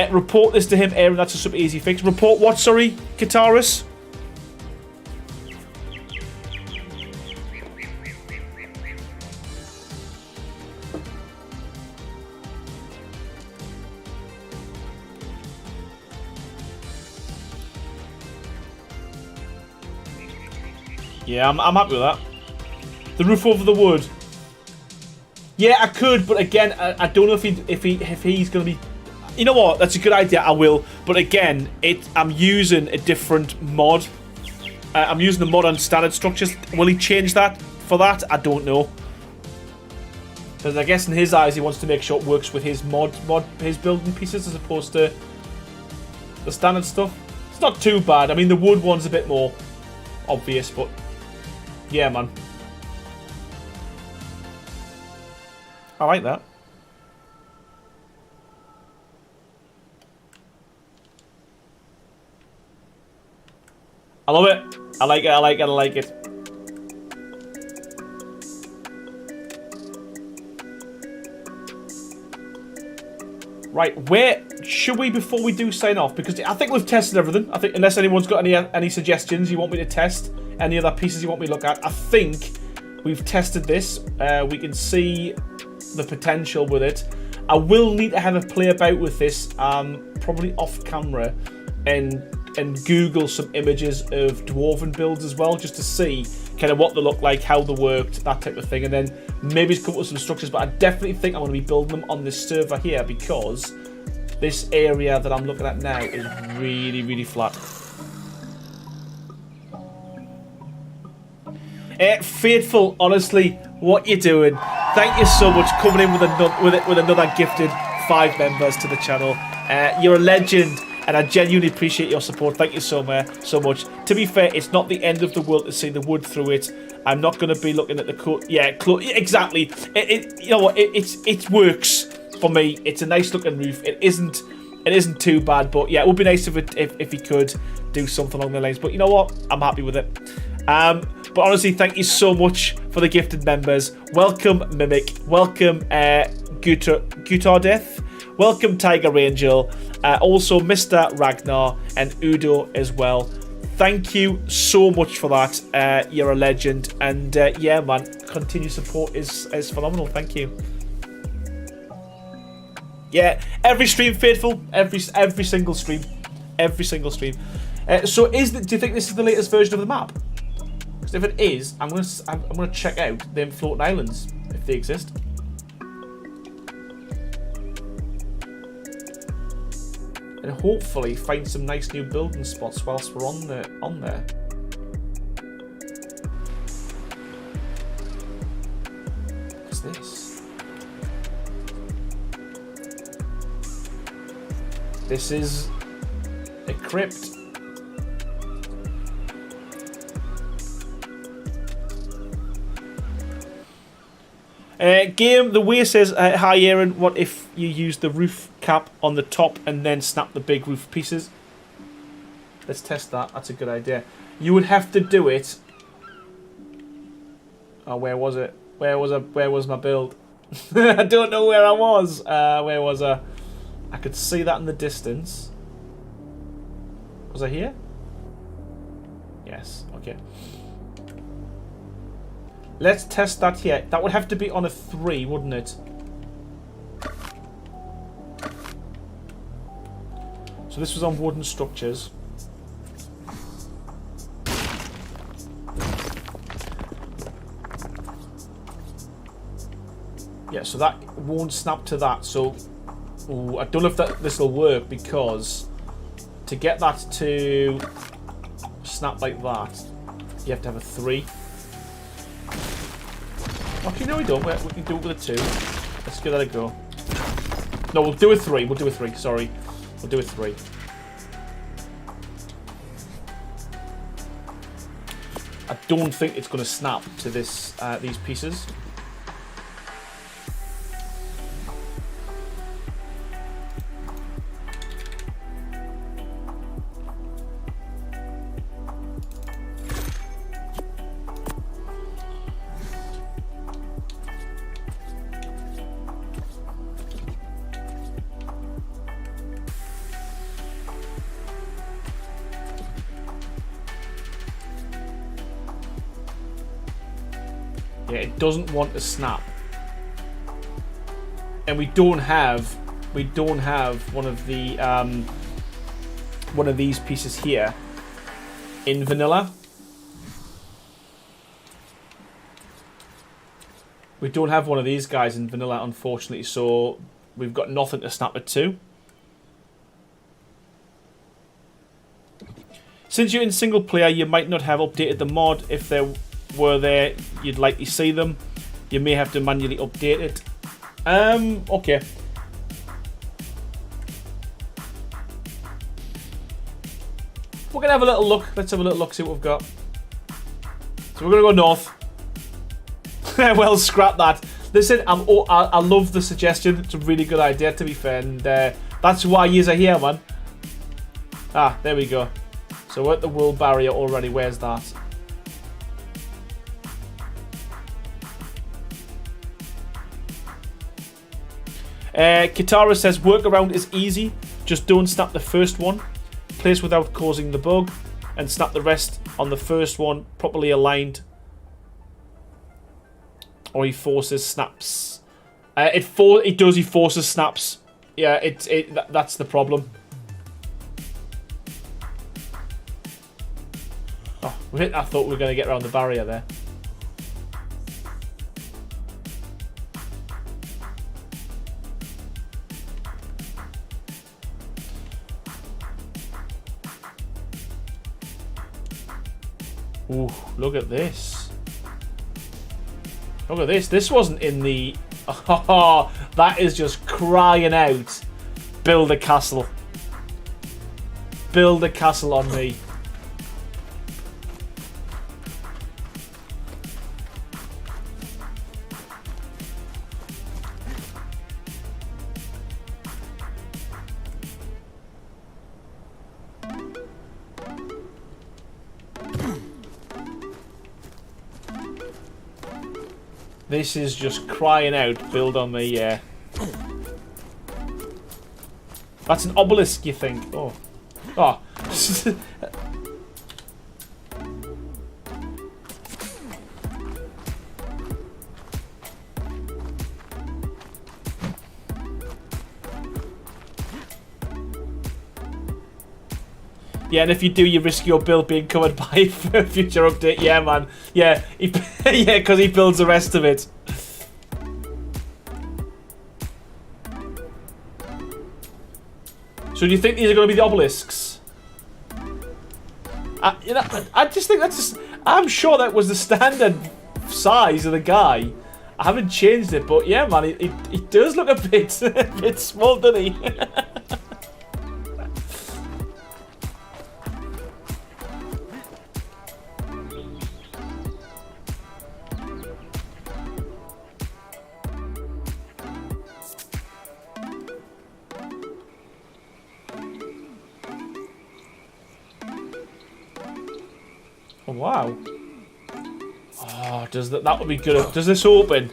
Report this to him, Aaron. That's a super easy fix. Report what, sorry, Kataris? Yeah, I'm happy with that. The roof over the wood. Yeah, I could, but again, I don't know if he's gonna be. You know what? That's a good idea. I will, but again, I'm using a different mod. I'm using the mod on standard structures. Will he change that for that? I don't know. Because I guess in his eyes, he wants to make sure it works with his his building pieces as opposed to the standard stuff. It's not too bad. I mean, the wood one's a bit more obvious, but yeah, man. I like that. I love it. I like it. I like it. I like it. Right, where should we, before we do sign off? Because I think we've tested everything. I think unless anyone's got any suggestions you want me to test, any other pieces you want me to look at, I think we've tested this. We can see the potential with it. I will need to have a play about with this, probably off camera, and Google some images of Dwarven builds as well, just to see kind of what they look like, how they worked, that type of thing, and then maybe come up with some structures. But I definitely think I'm going to be building them on this server here, because this area that I'm looking at now is really, really flat. Faithful, honestly, what you doing? Thank you so much for coming in with another gifted 5 members to the channel. You're a legend. And I genuinely appreciate your support. Thank you so much. To be fair, it's not the end of the world to see the wood through it. I'm not going to be looking at the code. Yeah, exactly. You know what? It works for me. It's a nice looking roof. It isn't too bad. But yeah, it would be nice if he could do something along the lines. But you know what? I'm happy with it. But honestly, thank you so much for the gifted members. Welcome Mimic. Welcome Gutardeth. Welcome Tiger Angel. Also Mr. Ragnar and Udo as well. Thank you so much for that. You're a legend. And yeah, man, continued support is phenomenal. Thank you. Yeah, every stream, Faithful. Every single stream. Every single stream. So do you think this is the latest version of the map? Because if it is, I'm gonna check out them floating islands if they exist. And hopefully find some nice new building spots whilst we're on there. What's this? This is a crypt. Game, the way says, hi Aaron, what if you use the roof cap on the top and then snap the big roof pieces? Let's test that. That's a good idea. You would have to do it. Oh, where was it? Where was my build? I don't know where I was. Where was I? I could see that in the distance. Was I here? Yes. Okay. Let's test that here. That would have to be on a 3, wouldn't it? So this was on wooden structures. Yeah, so that won't snap to that. So I don't know if this will work, because to get that to snap like that, you have to have a 3. Actually, no, we don't. We can do it with a 2. Let's give that a go. No, we'll do a 3. We'll do a 3. Sorry. We'll do a 3. I don't think it's going to snap to this these pieces. Yeah, it doesn't want to snap, and we don't have one of these pieces here in vanilla. We don't have one of these guys in vanilla, unfortunately, so we've got nothing to snap it to. Since you're in single player, you might not have updated the mod. If they were there, you'd likely see them. You may have to manually update it. Okay. We're going to have a little look. Let's have a little look, see what we've got. So we're going to go north. Well, scrap that. Listen, I love the suggestion. It's a really good idea, to be fair. And that's why yous are here, man. Ah, there we go. So we're at the world barrier already. Where's that? Kitara says, workaround is easy. Just don't snap the first one. Place without causing the bug. And snap the rest on the first one, properly aligned. Or he forces snaps. He forces snaps. Yeah, that's the problem. Oh, I thought we were going to get around the barrier there. Ooh, look at this. Look at this. This wasn't in the... Oh, that is just crying out. Build a castle. Build a castle on me. This is just crying out, build on me, yeah. That's an obelisk, you think? Oh. Oh. Yeah, and if you do, you risk your build being covered by a future update. Yeah, man. Yeah, yeah, because he builds the rest of it. So do you think these are going to be the obelisks? You know, I just think that's just... I'm sure that was the standard size of the guy. I haven't changed it, but yeah, man, he does look a bit small, doesn't he? Oh, wow. Oh, does that would be good. Does this open?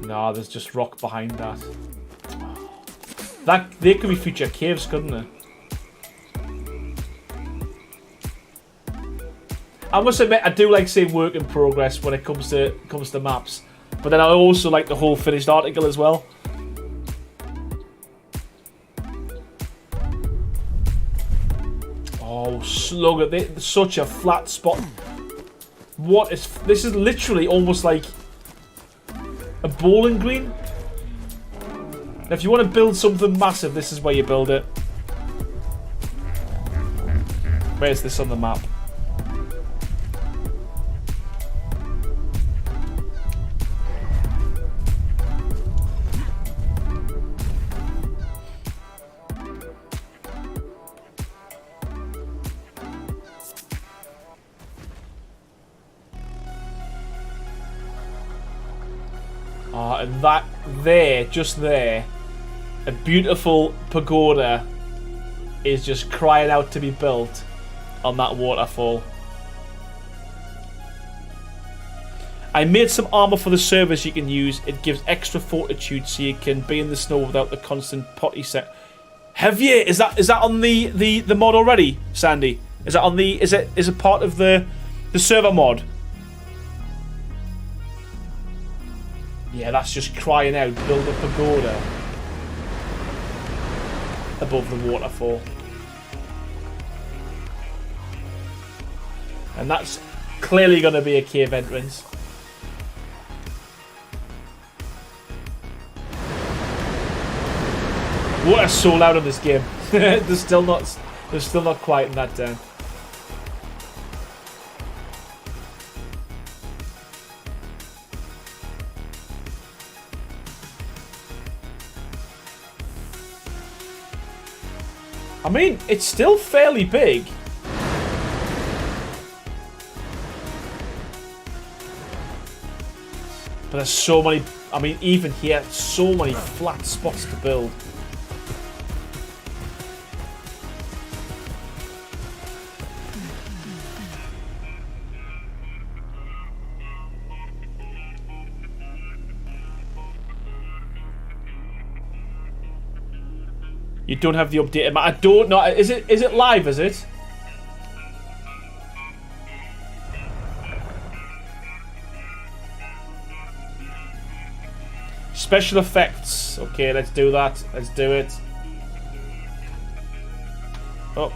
No, there's just rock behind that. They could be future caves, couldn't they? I must admit, I do like seeing work in progress when it comes to maps, but then I also like the whole finished article as well. Oh, slug it! Such a flat spot. What is this? Is literally almost like a bowling green. Now, if you want to build something massive, this is where you build it. Where's this on the map? And that there, just there, a beautiful pagoda is just crying out to be built on that waterfall. I made some armor for the servers you can use. It gives extra fortitude so you can be in the snow without the constant potty set. Have you? Is that on the mod already, Sandy? Is that on the is it part of the server mod? Yeah, that's just crying out, build a pagoda above the waterfall. And that's Clearly going to be a cave entrance. Water's so loud in this game. There's still not quieting that down. I mean, it's still fairly big. But there's so many, I mean, even here, so many flat spots to build. You don't have the update. I don't know. Is it live, is it? Special effects. Okay, let's do that. Let's do it. Oh.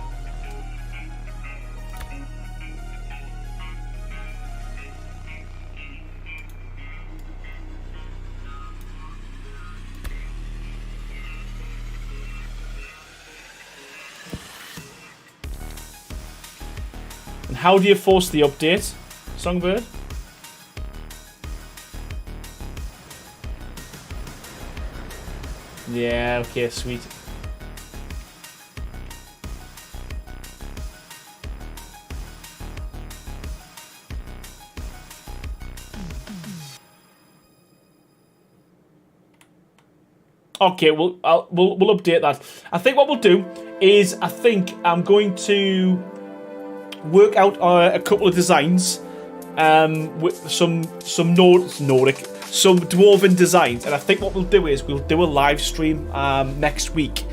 And how do you force the update, Songbird? Yeah, okay, sweet. Okay, we'll update that. I think what we'll do is I'm going to work out a couple of designs with some Dwarven designs, and I think what we'll do is we'll do a live stream next week.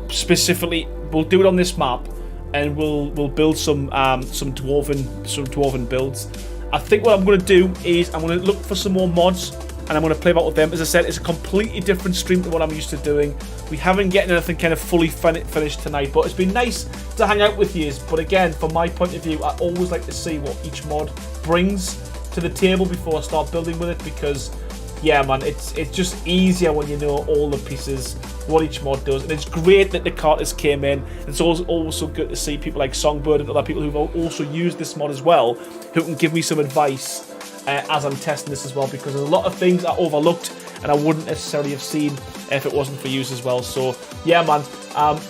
Specifically, we'll do it on this map, and we'll build some Dwarven builds. I think what I'm going to do is I'm going to look for some more mods, and I'm going to play about with them. As I said, it's a completely different stream to what I'm used to doing. We haven't gotten anything kind of fully finished tonight, but it's been nice to hang out with you. But again, from my point of view, I always like to see what each mod brings to the table before I start building with it, because yeah, man, it's just easier when you know all the pieces, what each mod does. And it's great that the carters came in. It's also good to see people like Songbird and other people who've also used this mod as well, who can give me some advice as I'm testing this as well, because there's a lot of things I overlooked and I wouldn't necessarily have seen if it wasn't for you as well. So yeah, man,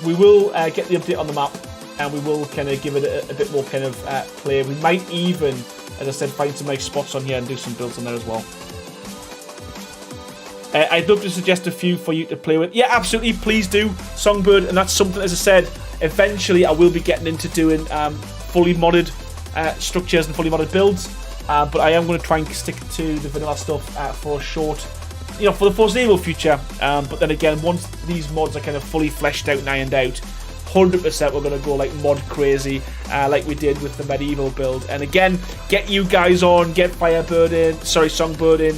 we will get the update on the map, and we will kind of give it a bit more kind of play. We might even, as I said, find some nice spots on here and do some builds on there as well. I'd love to suggest a few for you to play with. Yeah, absolutely, please do, Songbird. And that's something, as I said, eventually I will be getting into doing fully modded structures and fully modded builds. But I am going to try and stick to the vanilla stuff for a short, for the foreseeable future. But then again, once these mods are kind of fully fleshed out and ironed out, 100% we're going to go like mod crazy, like we did with the medieval build. And again, get you guys on, get Songbird in,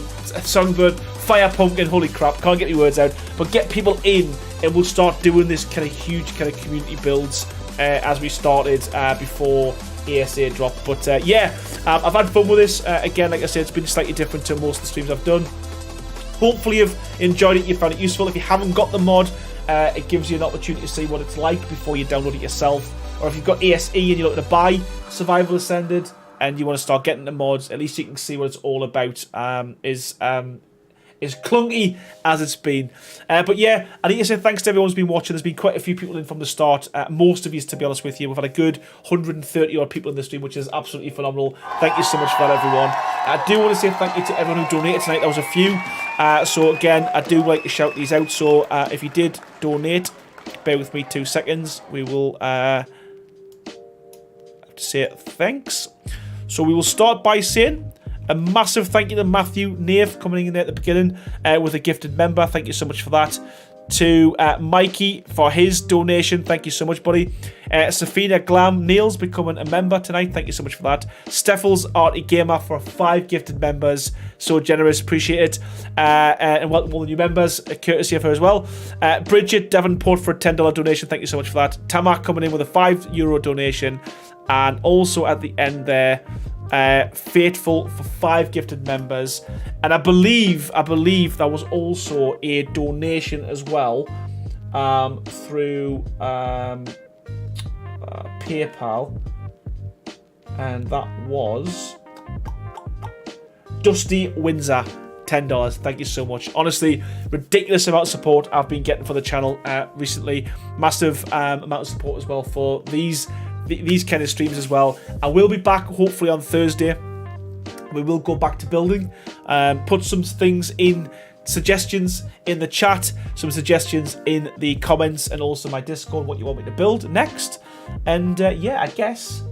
Fire Pumpkin, holy crap, can't get my words out. But get people in, and we'll start doing this kind of huge kind of community builds as we started before ASA drop. But yeah, I've had fun with this. Again, like I said, it's been slightly different to most of the streams I've done. Hopefully you've enjoyed it, you found it useful. If you haven't got the mod, it gives you an opportunity to see what it's like before you download it yourself. Or if you've got ASE and you're looking to buy Survival Ascended and you want to start getting the mods, at least you can see what it's all about. Is clunky as it's been. But yeah, I need to say thanks to everyone who's been watching. There's been quite a few people in from the start. Most of you, to be honest with you. We've had a good 130 odd people in the stream, which is absolutely phenomenal. Thank you so much for that, everyone. I do want to say thank you to everyone who donated tonight. There was a few. So again, I do like to shout these out. So if you did donate, bear with me 2 seconds. We will have to say thanks. So we will start by saying a massive thank you to Matthew Nave coming in there at the beginning with a gifted member. Thank you so much for that. To Mikey for his donation. Thank you so much, buddy. Safina Glam Niels becoming a member tonight. Thank you so much for that. Steffels Arty Gamer for 5 gifted members. So generous. Appreciate it. And welcome all the new members. Courtesy of her as well. Bridget Davenport for a $10 donation. Thank you so much for that. Tamak coming in with a €5 donation. And also at the end there, Faithful for 5 gifted members, and I believe there was also a donation as well through PayPal, and that was Dusty Windsor. $10. Thank you so much. Honestly, ridiculous amount of support I've been getting for the channel recently. Massive amount of support as well for these kind of streams as well. I will be back hopefully on Thursday. We will go back to building. Put some things in, suggestions in the chat, some suggestions in the comments, and also my Discord, what you want me to build next. And yeah, I guess,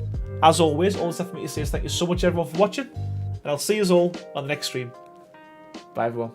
as always, all that's left for me to say is thank you so much everyone for watching, and I'll see you all on the next stream. Bye everyone.